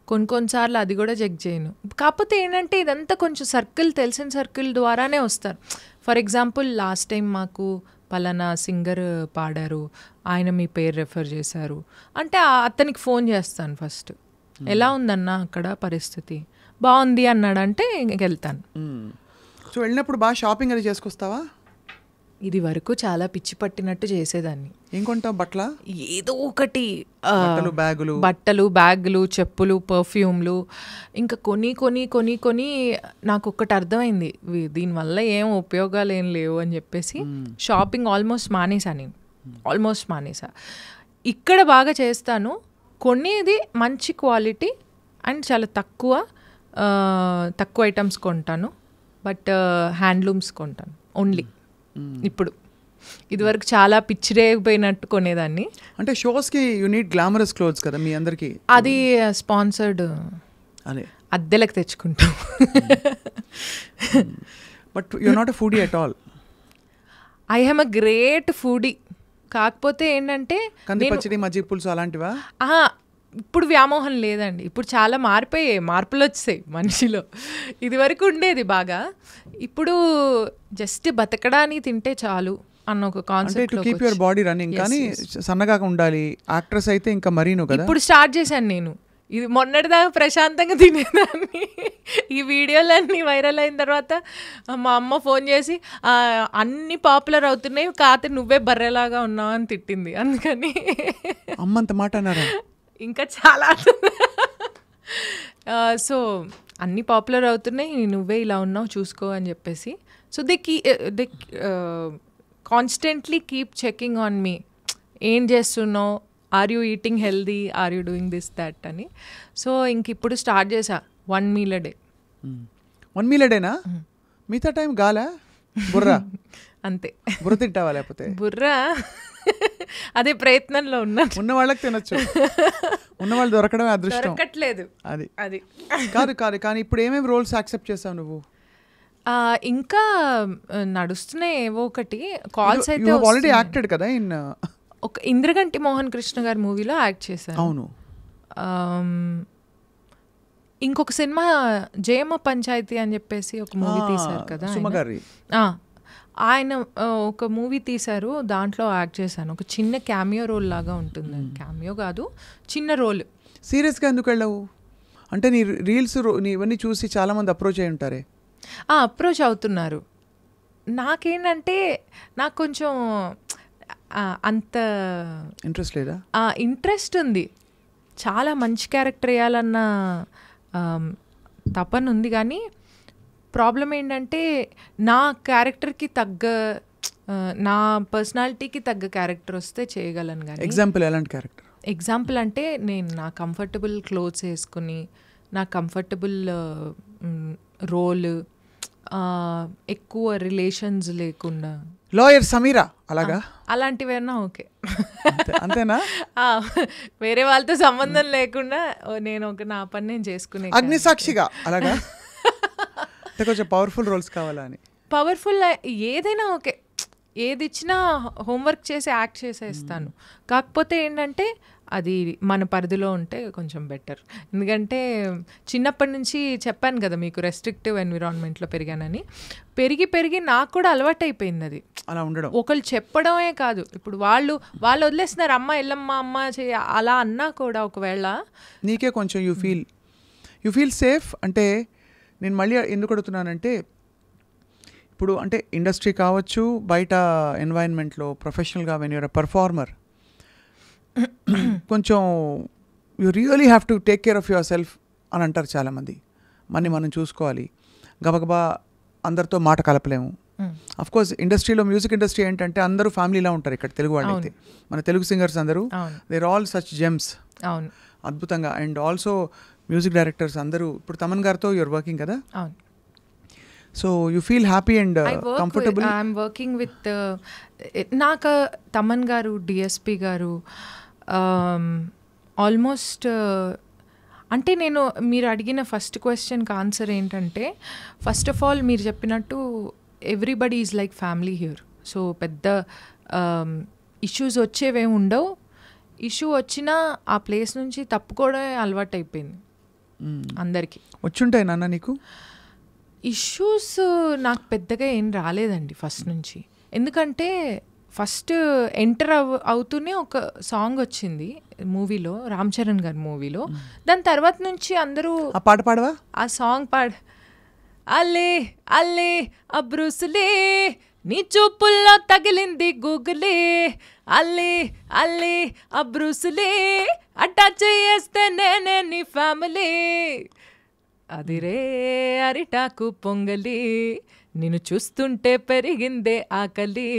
కొన్నిసార్లు అది కూడా చెక్ చేయను. కాకపోతే ఏంటంటే ఇదంతా కొంచెం తెలిసిన సర్కిల్ ద్వారానే వస్తారు. ఫర్ ఎగ్జాంపుల్ లాస్ట్ టైం మాకు పలానా సింగర్ పాడారు, ఆయన మీ పేరు రెఫర్ చేశారు అంటే అతనికి ఫోన్ చేస్తాను ఫస్ట్. ఎలా ఉందన్నా అక్కడ పరిస్థితి, బాగుంది అన్నాడంటే వెళ్తాను. సో వెళ్ళినప్పుడు బాగా షాపింగ్ అది చేసుకొస్తావా? ఇది వరకు చాలా పిచ్చి పట్టినట్టు చేసేదాన్ని. ఏం కొంటావు? బట్టల? ఏదో ఒకటి, బట్టలు, బ్యాగులు, చెప్పులు, పర్ఫ్యూమ్లు, ఇంకా కొని నాకు ఒక్కటి అర్థమైంది, దీనివల్ల ఏం ఉపయోగాలు ఏం లేవు అని చెప్పేసి షాపింగ్ ఆల్మోస్ట్ మానేసా. ఇక్కడ బాగా చేస్తాను, కొనేది మంచి క్వాలిటీ అండ్ చాలా తక్కువ ఐటమ్స్ కొంటాను. బట్ హ్యాండ్లూమ్స్ కొంటాను ఓన్లీ. ఇప్పుడు ఇదివరకు చాలా పిచ్చిరేగిపోయినట్టు కొనేదాన్ని. అంటే షోస్కి యూ నీడ్ గ్లామరస్ క్లోత్స్ కదా మీ అందరికి? అది స్పాన్సర్డ్, అదే అద్దెలకు తెచ్చుకుంటాం. But you are not a foodie at all? I am a great foodie. కాకపోతే ఏంటంటే కంది పచ్చడి, మజ్జిగ పులుసు అలాంటివా? ఇప్పుడు వ్యామోహం లేదండి. ఇప్పుడు చాలా మార్పులు వచ్చాయి మనిషిలో. ఇది వరకు ఉండేది బాగా, ఇప్పుడు జస్ట్ బతకడానికి తింటే చాలు అన్న ఒక concept. To keep your body running. కానీ సన్నగా ఉండాలి. యాక్ట్రెస్ అయితే ఇంకా మరీను కదా. ఇప్పుడు స్టార్ట్ చేశాను నేను. ఇది మొన్నటిదాకా ప్రశాంతంగా తినేదాన్ని. ఈ వీడియోలన్నీ వైరల్ అయిన తర్వాత మా అమ్మ ఫోన్ చేసి అన్నీ పాపులర్ అవుతున్నాయి, కాతే నువ్వే బర్రెలాగా ఉన్నావు అని తిట్టింది. అందుకని అమ్మంత మాట అన్నారా? ఇంకా చాలా. సో అన్నీ పాపులర్ అవుతున్నాయి, నువ్వే ఇలా ఉన్నావు చూసుకో అని చెప్పేసి. So they constantly keep checking on me. ఏం చేస్తున్నావు, are you eating healthy, are you doing this that అని. సో ఇంక ఇప్పుడు స్టార్ట్ చేసా 1 meal a day. 1 meal a dayనా? మిగతా టైం గాలా బుర్రా అంతే. బుర్ర తింటావా? లేకపోతే బుర్రా అదే ప్రయత్నంలో ఉన్న వాళ్ళకి తినొచ్చు, ఉన్న వాళ్ళు దొరకడమే అదృష్టం. దొరకట్లేదు అది కాదు. కానీ ఇప్పుడు ఏమేమి రోల్స్ యాక్సెప్ట్ చేసావు నువ్వు? ఇంకా నడుస్తున్నాయి ఏవో ఒకటి కాల్స్ అయితే. ఆల్రెడీ యాక్టెడ్ కదా ఇన్ ఒక ఇంద్రగంటి మోహన్ కృష్ణ గారి మూవీలో యాక్ట్ చేశాను. అవును. ఇంకొక సినిమా జయమ్మ పంచాయతీ అని చెప్పేసి ఒక మూవీ తీశారు కదా సుమగారి. ఆయన ఒక మూవీ తీశారు, దాంట్లో యాక్ట్ చేశాను. ఒక చిన్న క్యామియో రోల్ లాగా ఉంటుంది. క్యామియో కాదు, చిన్న రోల్. సీరియస్గా ఎందుకు వెళ్ళావు? అంటే నీ రీల్స్ ఇవన్నీ చూసి చాలామంది అప్రోచ్ అయి ఉంటారే. అప్రోచ్ అవుతున్నారు. నాకేంటంటే నాకు కొంచెం అంత ఇంట్రెస్ట్ లేదా? ఇంట్రెస్ట్ ఉంది, చాలా మంచి క్యారెక్టర్ వేయాలన్న తపన ఉంది. కానీ ప్రాబ్లం ఏంటంటే నా క్యారెక్టర్కి తగ్గ, నా పర్సనాలిటీకి తగ్గ క్యారెక్టర్ వస్తే చేయగలను. కానీ ఎగ్జాంపుల్ ఎలాంటి క్యారెక్టర్? ఎగ్జాంపుల్ అంటే నేను నా కంఫర్టబుల్ క్లోత్స్ వేసుకుని, నా కంఫర్టబుల్ రోల్, ఎక్కువ రిలేషన్స్ లేకుండా. లాయర్ సమీరా అలాగా? అలాంటివైనా ఓకే. అంతేనా? వేరే వాళ్ళతో సంబంధం లేకుండా నేను నా పని నేను చేసుకునే. అగ్నిసాక్షిగా అలాగా? కొంచెం పవర్ఫుల్ రోల్స్ కావాలా అని? పవర్ఫుల్ ఏదైనా ఓకే, ఏది ఇచ్చినా హోంవర్క్ చేసి యాక్ట్ చేసేస్తాను. కాకపోతే ఏంటంటే అది మన పరిధిలో ఉంటే కొంచెం బెటర్. ఎందుకంటే చిన్నప్పటి నుంచి చెప్పాను కదా మీకు, రెస్ట్రిక్టివ్ ఎన్విరాన్మెంట్లో పెరిగానని. పెరిగి నాకు కూడా అలవాటు అయిపోయింది అది అలా ఉండడం. ఒకళ్ళు చెప్పడమే కాదు, ఇప్పుడు వాళ్ళు వదిలేస్తున్నారు, అమ్మ ఎల్లమ్మ అమ్మ అలా అన్నా కూడా ఒకవేళ నీకే కొంచెం యూ ఫీల్ సేఫ్. అంటే నేను మళ్ళీ ఎందుకు అడుగుతున్నానంటే, ఇప్పుడు అంటే ఇండస్ట్రీ కావచ్చు, బయట ఎన్వైరన్మెంట్లో ప్రొఫెషనల్గా వెన్ యూర్ అ పర్ఫార్మర్, కొంచెం you really have to take care of yourself అని అంటారు చాలామంది. మనం చూసుకోవాలి, గబగబా అందరితో మాట కలపలేము. అఫ్ కోర్స్ ఇండస్ట్రీలో, మ్యూజిక్ ఇండస్ట్రీ ఏంటంటే అందరూ ఫ్యామిలీలా ఉంటారు ఇక్కడ. తెలుగు వాళ్ళు అయితే, మన తెలుగు సింగర్స్ అందరూ దేర్ ఆల్ సచ్ జెమ్స్, అద్భుతంగా. అండ్ ఆల్సో మ్యూజిక్ డైరెక్టర్స్ అందరూ. ఇప్పుడు తమన్ గారితో యూఆర్ వర్కింగ్ కదా, so you feel happy and comfortable? I'm working with, నాకు తమన్ గారు, డిఎస్పి గారు, ఆల్మోస్ట్ అంటే నేను మీరు అడిగిన ఫస్ట్ క్వశ్చన్కి ఆన్సర్ ఏంటంటే, ఫస్ట్ ఆఫ్ ఆల్ మీరు చెప్పినట్టు everybody is like family here. So పెద్ద ఇష్యూస్ వచ్చేవేమి ఉండవు. ఇష్యూ వచ్చినా ఆ ప్లేస్ నుంచి తప్పుకోవడమే అలవాటు అయిపోయింది అందరికీ. వచ్చుంటాయి నాన్న నీకు ఇష్యూస్? నాకు పెద్దగా ఏం రాలేదండి ఫస్ట్ నుంచి. ఎందుకంటే ఫస్ట్ ఎంటర్ అవుతూనే ఒక సాంగ్ వచ్చింది మూవీలో, రామ్ చరణ్ గారి మూవీలో. దాని తర్వాత నుంచి అందరూ ఆ పాట పాడవా? ఆ సాంగ్ అల్లే అల్లే అబ్రూసులే నీ చూపుల్లో తగిలింది గూగులే, అల్లే అల్లే అబ్రూసులే అటాచ్ చేస్తే నేనే నీ ఫ్యామిలీ, అదిరే అరిటాకు పొంగలి నిన్ను చూస్తుంటే పెరిగిందే ఆకలి,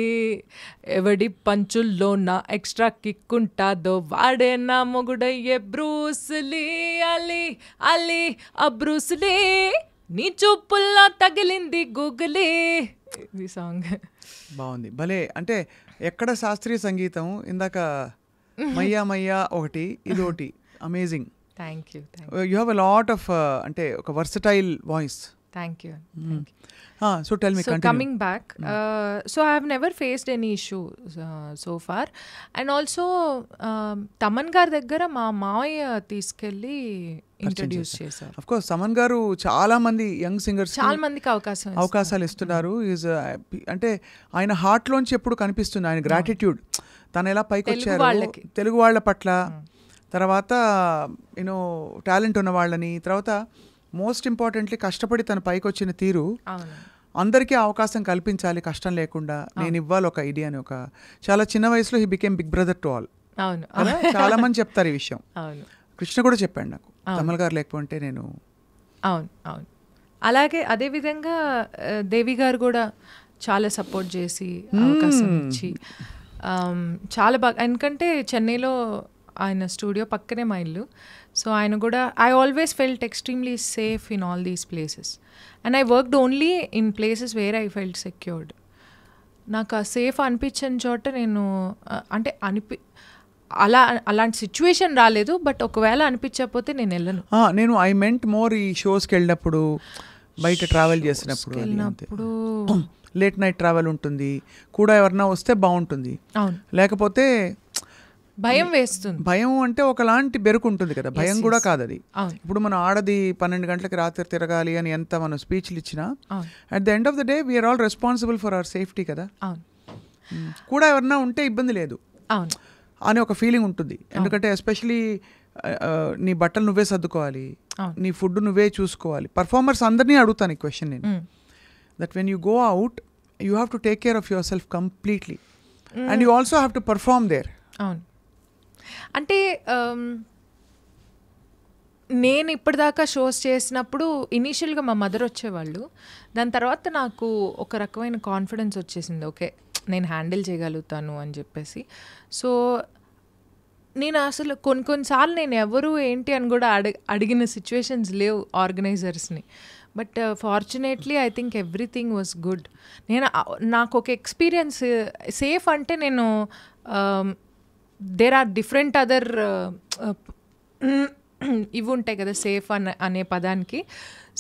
ఎవడి పంచుల్లో నా ఎక్స్ట్రా కిక్కుంటాదో వాడే నా మొగుడయ్యే బ్రూస్లీ, అలీ అలీ అబ్రూస్లీ నీ చూపుల్లో తగిలింది గూగులీ. ఈ సాంగ్ బాగుంది, భలే. అంటే ఎక్కడ శాస్త్రీయ సంగీతం, ఇందాక మయ్యా మయ్యా ఒకటి, ఇది ఒకటి amazing. Thank you. You have a lot of అంటే ఒక versatile voice. Thank you. So tell me, So coming back, so I have never faced any issue so far. And also Thaman గారి దగ్గర మా మావయ్య తీసుకెళ్ళి ఇంట్రడ్యూస్ చేశారు. అఫ్ కోర్స్ తమన్ గారు చాలా మంది యంగ్ సింగర్స్ చాలా మందికి అవకాశాలు ఇస్తున్నారు. ఈజ్ అంటే ఆయన హార్ట్ లోంచి ఎప్పుడు కనిపిస్తుంది ఆయన గ్రాటిట్యూడ్. తను ఎలా పైకి వచ్చారు తెలుగు వాళ్ళ పట్ల, తర్వాత యూనో టాలెంట్ ఉన్న వాళ్ళని, తర్వాత మోస్ట్ ఇంపార్టెంట్లీ కష్టపడి తన పైకి వచ్చిన తీరు, అందరికీ అవకాశం కల్పించాలి కష్టం లేకుండా, నేను ఇవ్వాలి ఒక ఐడియా అని. ఒక చాలా చిన్న వయసులో he became big brother to all. చాలా మంది చెప్తారు ఈ విషయం. కృష్ణ కూడా చెప్పాడు నాకు, కమల్ గారు లేకపోతే నేను. అవును. అలాగే అదేవిధంగా దేవి గారు కూడా చాలా సపోర్ట్ చేసి అవకాశం ఇచ్చి చాలా బాగా, ఎందుకంటే చెన్నైలో ఆయన స్టూడియో పక్కనే మా ఇల్లు. సో ఆయన కూడా I always felt extremely safe in all these places and I worked only in places where I felt secured. నాకు ఆ సేఫ్ అనిపించిన చోట నేను అంటే అలాంటి సిచ్యువేషన్ రాలేదు, బట్ ఒకవేళ అనిపించకపోతే నేను వెళ్ళను. నేను ఐ మెంట్ మోర్ ఈ షోస్కి వెళ్ళినప్పుడు, బయట ట్రావెల్ చేసినప్పుడు, లేట్ నైట్ ట్రావెల్ ఉంటుంది కూడా, ఎవరన్నా వస్తే బాగుంటుంది, లేకపోతే భయం వేస్తుంది. భయం అంటే ఒకలాంటి బెరుకు ఉంటుంది కదా, భయం కూడా కాదు అది. ఇప్పుడు మనం ఆడది 12 గంటలకి రాత్రి తిరగాలి అని ఎంత మనం స్పీచ్లు ఇచ్చినా, at the end of the day we're all responsible for our safety కదా. కూడా ఎవరన్నా ఉంటే ఇబ్బంది లేదు అని ఒక ఫీలింగ్ ఉంటుంది. ఎందుకంటే ఎస్పెషలీ నీ బట్టలు నువ్వే సర్దుకోవాలి, నీ ఫుడ్ నువ్వే చూసుకోవాలి. పర్ఫార్మర్స్ అందరినీ అడుగుతాను ఈ క్వశ్చన్ నేను, that when you go out you have to take care of yourself completely and you also have to perform there. అవును, అంటే నేను ఇప్పటిదాకా షోస్ చేసినప్పుడు ఇనీషియల్గా మా మదర్ వచ్చేవాళ్ళు, దాని తర్వాత నాకు ఒక రకమైన కాన్ఫిడెన్స్ వచ్చేసింది, ఓకే నేను హ్యాండిల్ చేయగలుగుతాను అని చెప్పేసి. సో నేను అసలు కొన్నిసార్లు నేను ఎవరు ఏంటి అని కూడా అడిగిన సిచ్యువేషన్స్ లేవు ఆర్గనైజర్స్ని. But fortunately I think everything was good. నాకు ఒక ఎక్స్పీరియన్స్ సేఫ్ అంటే నేను దేర్ ఆర్ డిఫరెంట్ అదర్ ఇవి ఉంటాయి కదా సేఫ్ అనే పదానికి.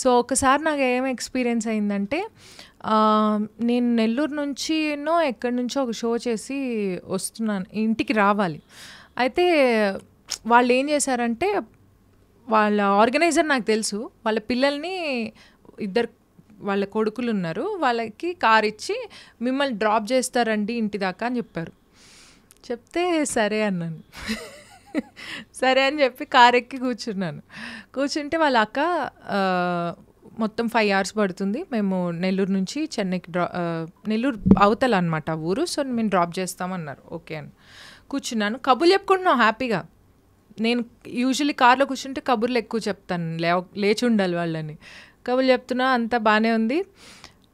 సో ఒకసారి నాకు ఏం ఎక్స్పీరియన్స్ అయిందంటే, నేను నెల్లూరు నుంచి ఎక్కడి నుంచో ఒక షో చేసి వస్తున్నాను, ఇంటికి రావాలి. అయితే వాళ్ళు ఏం చేశారంటే, వాళ్ళ ఆర్గనైజర్ నాకు తెలుసు, వాళ్ళ పిల్లల్ని వాళ్ళ కొడుకులు ఉన్నారు, వాళ్ళకి కార్ ఇచ్చి మిమ్మల్ని డ్రాప్ చేస్తారండి ఇంటి దాకా అని చెప్పారు. చెప్తే సరే అన్నాను. సరే అని చెప్పి కార్ ఎక్కి కూర్చుంటే వాళ్ళ అక్క మొత్తం 5 hours పడుతుంది, మేము నెల్లూరు నుంచి చెన్నైకి నెల్లూరు అవతల అనమాట ఊరు, సో మేము డ్రాప్ చేస్తామన్నారు. ఓకే అని కూర్చున్నాను, కబుర్లు చెప్పుకుంటున్నాం హ్యాపీగా. నేను యూజువల్లీ కార్లో కూర్చుంటే కబుర్లు ఎక్కువ చెప్తాను, లేచి ఉండాలి వాళ్ళని. కబుర్లు చెప్తున్నా, అంతా బాగానే ఉంది.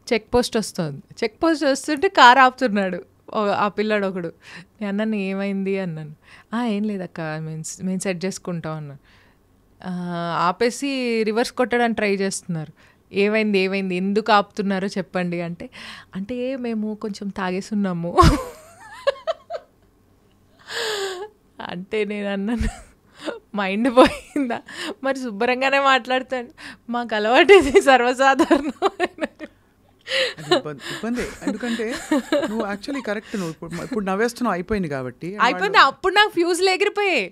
చెక్ పోస్ట్ వస్తుంటే కార్ ఆపుతున్నాడు ఆ పిల్లాడు ఒకడు. నేను అన్నాను ఏమైంది అన్నాను. ఏం లేదక్క మేము సెట్ చేసుకుంటాం అన్నాను. ఆపేసి రివర్స్ కొట్టడానికి ట్రై చేస్తున్నారు. ఏమైంది ఎందుకు ఆపుతున్నారో చెప్పండి అంటే మేము కొంచెం తాగేసున్నాము అంటే నేను అన్నాను మైండ్ పోయిందా, మరి శుభ్రంగానే మాట్లాడతాను, మాకు అలవాటు ఇది సర్వసాధారణం. ఇబ్బంది, ఎందుకంటే నువ్వు యాక్చువల్లీ కరెక్ట్, నువ్వు ఇప్పుడు నవ్వేస్తున్నావు, అయిపోయింది కాబట్టి అయిపోయింది. అప్పుడు నాకు ఫ్యూజ్లు ఎగిరిపోయాయి,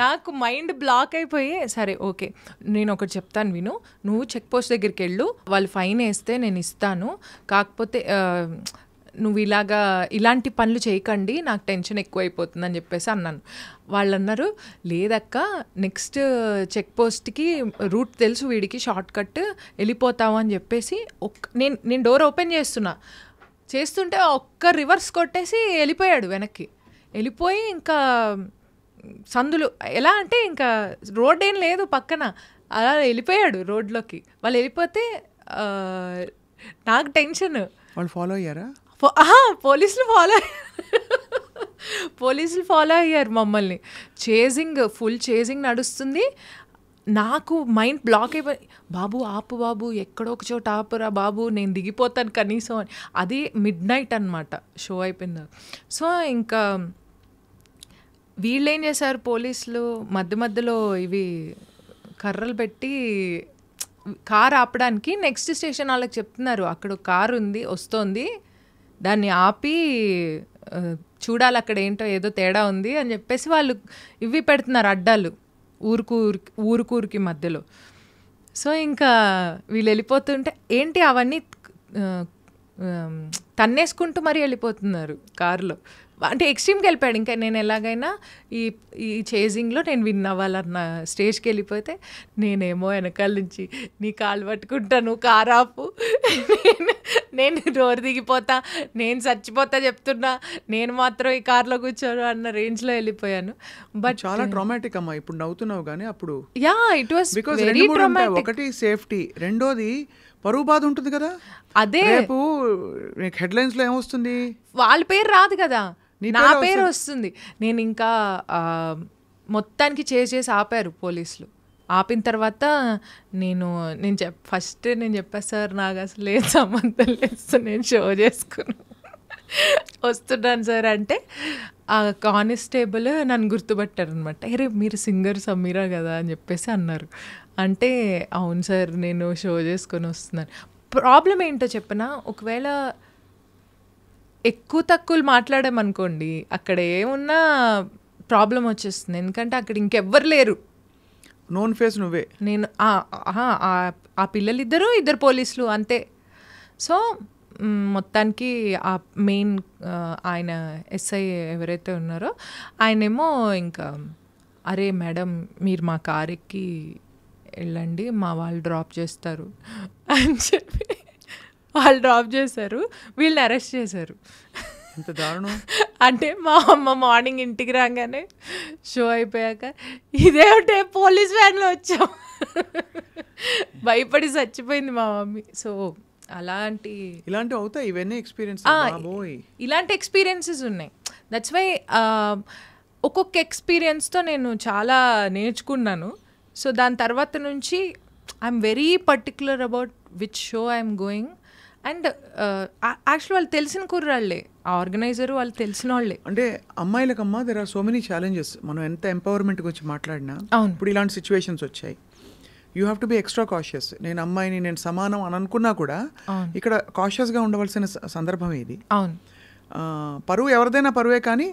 నాకు మైండ్ బ్లాక్ అయిపోయి, సరే ఓకే నేను ఒకటి చెప్తాను విను, నువ్వు చెక్ పోస్ట్ దగ్గరికి వెళ్ళు, వాళ్ళు ఫైన్ వేస్తే నేను ఇస్తాను, కాకపోతే నువ్వు ఇలాంటి పనులు చేయకండి, నాకు టెన్షన్ ఎక్కువైపోతుంది అని చెప్పేసి అన్నాను. వాళ్ళు అన్నారు, లేదక్క నెక్స్ట్ చెక్ పోస్ట్కి రూట్ తెలుసు వీడికి, షార్ట్ కట్ వెళ్ళిపోతావు అని చెప్పేసి నేను డోర్ ఓపెన్ చేస్తుంటే ఒక్క రివర్స్ కొట్టేసి వెళ్ళిపోయాడు వెనక్కి. వెళ్ళిపోయి ఇంకా సందులు ఎలా అంటే ఇంకా రోడ్ ఏం లేదు పక్కన, అలా వెళ్ళిపోయాడు రోడ్లోకి. వాళ్ళు వెళ్ళిపోతే నాకు టెన్షన్. వాళ్ళు ఫాలో అయ్యారా? పోలీసులు ఫాలో అయ్యారు మమ్మల్ని. ఫుల్ చేజింగ్ నడుస్తుంది. నాకు మైండ్ బ్లాక్ అయిపోయి, బాబు ఆపు బాబు, ఎక్కడో ఒక చోట ఆపురా బాబు, నేను దిగిపోతాను కనీసం అని. అది మిడ్నైట్ అనమాట షో అయిపోయింది. సో ఇంకా వీళ్ళు ఏం చేశారు పోలీసులు, మధ్యలో ఇవి కర్రలు పెట్టి కార్ ఆపడానికి నెక్స్ట్ స్టేషన్ వాళ్ళకి చెప్తున్నారు అక్కడ ఒక కారు ఉంది వస్తోంది దాన్ని ఆపి చూడాలి అక్కడ ఏంటో ఏదో తేడా ఉంది అని చెప్పేసి వాళ్ళు ఇవి పెడుతున్నారు అడ్డాలు ఊరుకూరికి మధ్యలో. సో ఇంకా వీళ్ళు వెళ్ళిపోతుంటే ఏంటి అవన్నీ తన్నేసుకుంటూ మరీ వెళ్ళిపోతున్నారు కారులో. అంటే ఎక్స్ట్రీమ్కి వెళ్ళిపోయాడు. ఇంకా నేను ఎలాగైనా ఈ చేజింగ్లో నేను విన్ అవ్వాలన్న స్టేజ్కి వెళ్ళిపోతే నేనేమో వెనకాల నుంచి నీ కాలు పట్టుకుంటా నువ్వు కారు ఆపు, నేను డోర్ దిగిపోతా, నేను చచ్చిపోతా చెప్తున్నా, నేను మాత్రం ఈ కార్లో కూర్చోను అన్న రేంజ్లో వెళ్ళిపోయాను. బట్ చాలా ట్రామాటిక్ అమ్మా. ఇప్పుడు నవ్వుతున్నావు కానీ అప్పుడు yeah it was very traumatic. ఒకటి సేఫ్టీ, రెండోది పరువు బాధ ఉంటుంది కదా. అదే రేపు హెడ్లైన్స్ లో ఏమొస్తుంది, వాళ్ళ పేరు రాదు కదా, నా పేరు వస్తుంది. నేను ఇంకా మొత్తానికి చేసి ఆపారు పోలీసులు. ఆపిన తర్వాత నేను ఫస్ట్ చెప్పాను సార్ నాకు అసలు ఏం సంబంధం లేదు, నేను షో చేసుకుని వస్తున్నాను సార్ అంటే ఆ కానిస్టేబుల్ నన్ను గుర్తుపట్టారు అనమాట. అరే మీరు సింగర్ సమీరా కదా అని చెప్పేసి అన్నారు. అంటే అవును సార్ నేను షో చేసుకొని వస్తున్నాను. ప్రాబ్లం ఏంటో చెప్పనా, ఒకవేళ ఎక్కువ తక్కువలు మాట్లాడామనుకోండి అక్కడ ఏమున్నా ప్రాబ్లం వచ్చేస్తుంది. ఎందుకంటే అక్కడ ఇంకెవ్వరు లేరు, నోన్ ఫేస్ నువ్వే. నేను ఆ పిల్లలిద్దరూ ఇద్దరు పోలీసులు అంతే. సో మొత్తానికి ఆ మెయిన్ ఆయన ఎస్ఐ ఎవరైతే ఉన్నారో ఆయనేమో ఇంకా అరే మేడం మీరు మా కార్ ఎక్కి వెళ్ళండి మా వాళ్ళు డ్రాప్ చేస్తారు అని చెప్పి వాళ్ళు డ్రాప్ చేశారు, వీళ్ళని అరెస్ట్ చేశారు. ఎంత దారుణం. అంటే మా అమ్మ మార్నింగ్ ఇంటికి రాగానే షో అయిపోయాక ఇదేమిటే పోలీస్ వ్యాన్లో వచ్చాం భయపడి చచ్చిపోయింది మా మమ్మీ. సో ఇలాంటివి అవుతాయి ఇవన్నీ ఎక్స్పీరియన్స్. ఇలాంటి ఎక్స్పీరియన్సెస్ ఉన్నాయి. దట్స్ వై ఒక్కొక్క ఎక్స్పీరియన్స్తో నేను చాలా నేర్చుకున్నాను. సో దాని తర్వాత నుంచి I'm very particular about which show I'm going. And actual వాళ్ళు తెలిసిన కుర్రాళ్ళే, ఆ ఆర్గనైజరు వాళ్ళు తెలిసిన వాళ్ళే. అంటే అమ్మాయిలకమ్మా there are so many challenges. మనం ఎంత ఎంపవర్మెంట్ గురించి మాట్లాడినా ఇప్పుడు ఇలాంటి సిచ్యువేషన్స్ వచ్చాయి. You have to be extra cautious. నేను అమ్మాయిని నేను సమానం అని అనుకున్నా కూడా ఇక్కడ కాషియస్గా ఉండవలసిన సందర్భం ఇది. అవును, పరువు ఎవరిదైనా పరువే, కానీ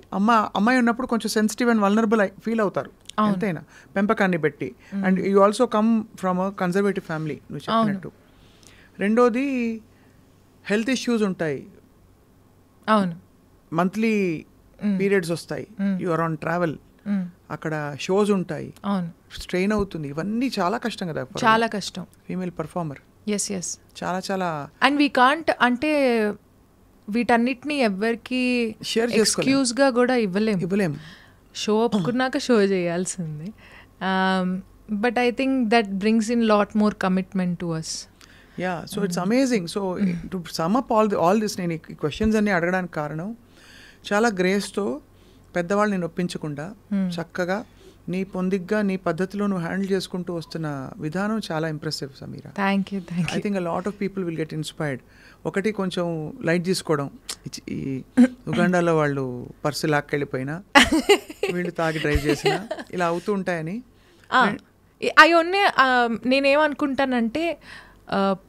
అమ్మాయి ఉన్నప్పుడు కొంచెం సెన్సిటివ్ అండ్ వల్నరబుల్ ఫీల్ అవుతారు ఎంతైనా పెంపకాన్ని బట్టి. And you also come from a conservative family నువ్వు చెప్పినట్టు. రెండోది హెల్త్ ఇష్యూస్ ఉంటాయి. అవును, మంత్లీ పీరియడ్స్ వస్తాయి, యు ఆర్ ఆన్ ట్రావెల్, అక్కడ షోస్ ఉంటాయి, స్ట్రెయిన్ అవుతుంది. ఇవన్నీ చాలా కష్టం కదా, చాలా కష్టం ఫీమేల్ పర్ఫార్మర్. ఎస్ ఎస్ చాలా చాలా. అండ్ వీ కాంట్ అంటే వీటన్నిటిని ఎవరికి ఎక్స్క్యూజ్గా కూడా ఇవ్వలేము. షో ఒప్పుకున్నాక షో చేయాల్సింది. But I think that brings in lot more commitment to us. Ya, so it's amazing. So to sum up all this, నేను ఈ క్వశ్చన్స్ అన్నీ అడగడానికి కారణం చాలా గ్రేస్తో పెద్దవాళ్ళు నేను ఒప్పించకుండా చక్కగా నీ పొందిగ్గా నీ పద్ధతిలో నువ్వు హ్యాండిల్ చేసుకుంటూ వస్తున్న విధానం చాలా impressive Sameera. Thank you. I think a lot of people will get inspired. ఒకటి కొంచెం లైట్ తీసుకోవడం, ఈ ఉగాండాలో వాళ్ళు పర్సు లాక్కెళ్ళిపోయినా వీళ్ళు తాగి డ్రైవ్ చేసినా ఇలా అవుతూ ఉంటాయని. అవన్నీ నేనేమనుకుంటానంటే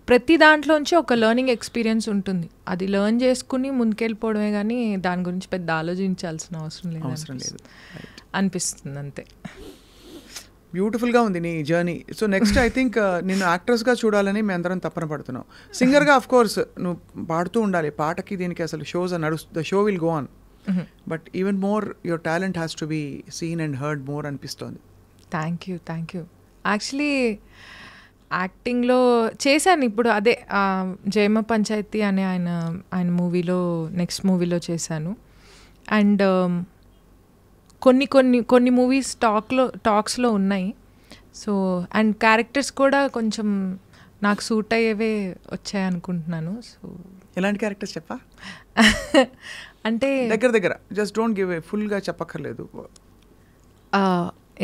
ప్రతి దాంట్లోంచి ఒక లెర్నింగ్ ఎక్స్పీరియన్స్ ఉంటుంది. అది లెర్న్ చేసుకుని ముందుకెళ్ళిపోవడమే కానీ దాని గురించి పెద్ద ఆలోచించాల్సిన అవసరం లేదు అనిపిస్తుంది అంతే. బ్యూటిఫుల్గా ఉంది నీ journey. So next I think నేను యాక్ట్రెస్గా చూడాలని మేము అందరం తప్పన పడుతున్నాం. సింగర్గా ఆఫ్ కోర్స్ నువ్వు పాడుతూ ఉండాలి, పాటకి దీనికి అసలు shows the show will go on. But even more your talent has to be seen and heard more అనిపిస్తోంది. Thank you. యాక్చువల్లీ యాక్టింగ్లో చేశాను ఇప్పుడు, అదే జయమ పంచాయతీ అనే ఆయన మూవీలో నెక్స్ట్ మూవీలో చేశాను. అండ్ కొన్ని మూవీస్ టాక్స్లో ఉన్నాయి. సో అండ్ క్యారెక్టర్స్ కూడా కొంచెం నాకు సూట్ అయ్యేవే వచ్చాయనుకుంటున్నాను. సో ఎలాంటి క్యారెక్టర్స్ చెప్పా? అంటే దగ్గర జస్ట్ డోంట్ గివ్ ఫుల్గా చెప్పక్కర్లేదు.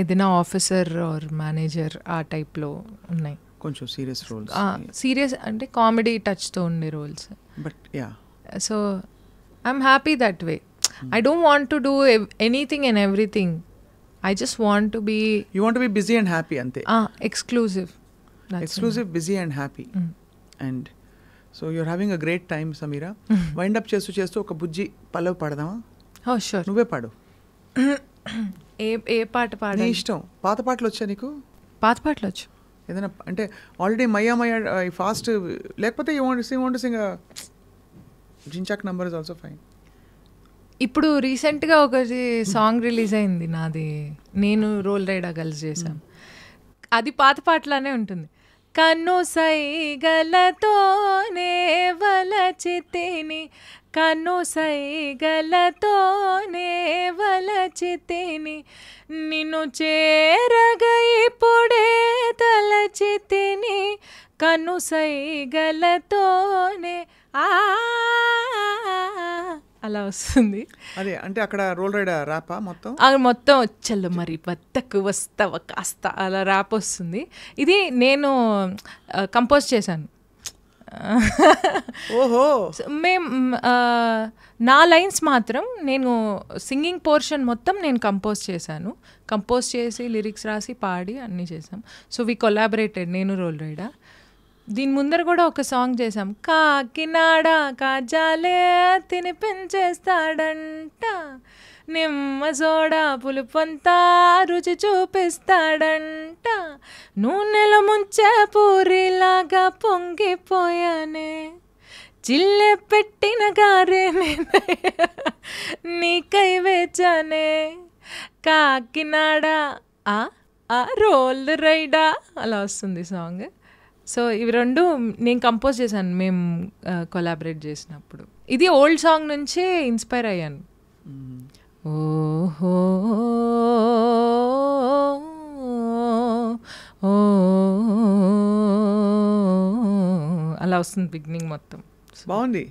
ఏదైనా ఆఫీసర్ ఆర్ మేనేజర్ ఆ టైప్లో ఉన్నాయి. కొంచెం సీరియస్ రోల్స్, సీరియస్ అంటే కామెడీ టచ్తో ఉండే roles. But ya, so I'm happy that way. I don't want to do anything and everything. I just want to be... You want to be busy and happy ante. Exclusive. Exclusive, busy and happy. And so you're having a great time Sameera. Wind up చేస్తూ చేస్తూ ఒక బుజ్జి పల్లవి పాడదామా? షూర్. నువ్వే పాడు. ఏ పాట పాడ? నీ ఇష్టం. పాత పాటలు వచ్చా నీకు? పాత పాటలు వచ్చు. ఏదైనా అంటే ఆల్రెడీ మయ్యా మయ్యా ఫాస్ట్, లేకపోతే యూ వాంట్ టు సింగ్ జించాక్ నంబర్ ఇస్ ఆల్సో ఫైన్. ఇప్పుడు రీసెంట్గా ఒకటి సాంగ్ రిలీజ్ అయింది నాది, నేను రోల్ రైడా కలిసి చేశాను. అది పాత పాటలానే ఉంటుంది. కన్ను సైగలతోనే వలచితిని, కన్ను సైగలతోనే వలచితిని, నిన్ను చేరగా ఇప్పుడే తలచితిని, కన్ను సైగలతోనే అలా వస్తుంది. అదే అంటే అక్కడ రోల్ రైడ్ ర్యాపా మొత్తం? మొత్తం వచ్చల్లో మరి బద్దకు వస్తావ కాస్త అలా ర్యాప్ వస్తుంది. ఇది నేను కంపోజ్ చేశాను. ఓహో. నా లైన్స్ మాత్రం నేను సింగింగ్ పోర్షన్ మొత్తం నేను కంపోజ్ చేశాను. కంపోజ్ చేసి లిరిక్స్ రాసి పాడి అన్నీ చేసాం. సో వి కొలాబరేటెడ్, నేను రోల్ రైడా. దీని ముందర కూడా ఒక సాంగ్ చేసాం. కాకినాడ కాజాలే తినిపించేస్తాడంట, నిమ్మ సోడా పులుపంతా రుచి చూపిస్తాడంట, నూనెలో ముంచే పూరిలాగా పొంగిపోయానే, చిల్లె పెట్టిన గారే నీకై వేచానే, కాకినాడ రోల్ రైడా అలా వస్తుంది సాంగ్. సో ఇవి రెండు నేను కంపోజ్ చేశాను మేము కొలాబరేట్ చేసినప్పుడు. ఇది ఓల్డ్ సాంగ్ నుంచే ఇన్స్పైర్ అయ్యాను. ఓహో అలా వస్తుంది బిగినింగ్ మొత్తం. బాగుంది.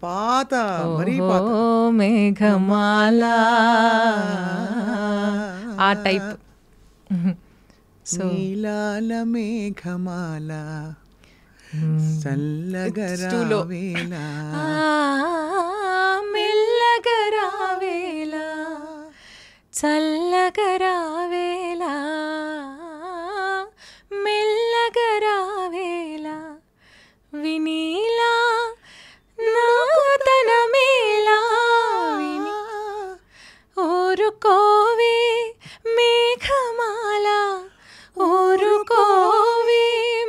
పాత మరీ పాత మేఘమాల ఆ టైప్. నీలాల మేఘమాల చల్లగరావేలా మెల్లగరావేలా చల్లగరావేలా మెల్లగరావేలా వినీలా నాతనమేలా విని ఊరుకోవే మేఘమాల ఊరుకోవే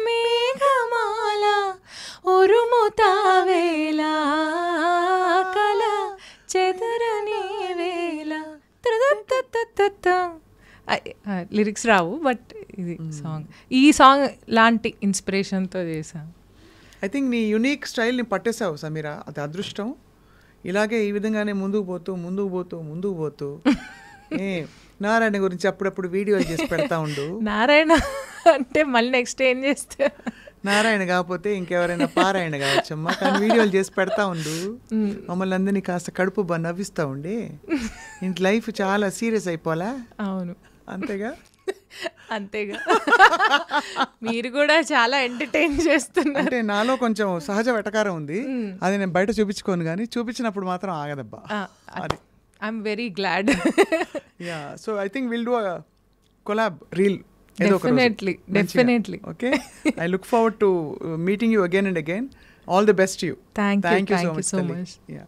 మేఘమాల ఉరుముతావేలా కల చెదరని వేళ. లిరిక్స్ రావు బట్ ఇది సాంగ్, ఈ సాంగ్ లాంటి ఇన్స్పిరేషన్తో చేశాను. ఐ థింక్ నీ యునీక్ స్టైల్ని పట్టేసావు సమీరా, అది అదృష్టం. ఇలాగే ఈ విధంగానే ముందుకు పోతూ నారాయణ గురించి అప్పుడప్పుడు వీడియోలు చేసి పెడతా ఉండు. నారాయణ అంటే మళ్ళీ నెక్స్ట్ ఏం చేస్తే నారాయణ కాకపోతే ఇంకెవరైనా పారాయణ కావచ్చమ్మా, కానీ వీడియోలు చేసి పెడతా ఉండు. మమ్మల్ని అందరినీ కాస్త కడుపు నవ్విస్తూ ఉండి. ఇంటి లైఫ్ చాలా సీరియస్ అయిపోలా. అవును అంతేగా అంతేగా. మీరు కూడా చాలా ఎంటర్టైన్ చేస్తున్నారు. అంటే నాలో కొంచెం సహజ వెటకారం ఉంది, అది నేను బయట చూపించుకోను, కానీ చూపించినప్పుడు మాత్రం ఆగదబ్బా. అది I'm very glad. Yeah, so I think will do a collab reel. Definitely. Okay. I look forward to meeting you again and again. All the best to you. Thank you so much. Yeah.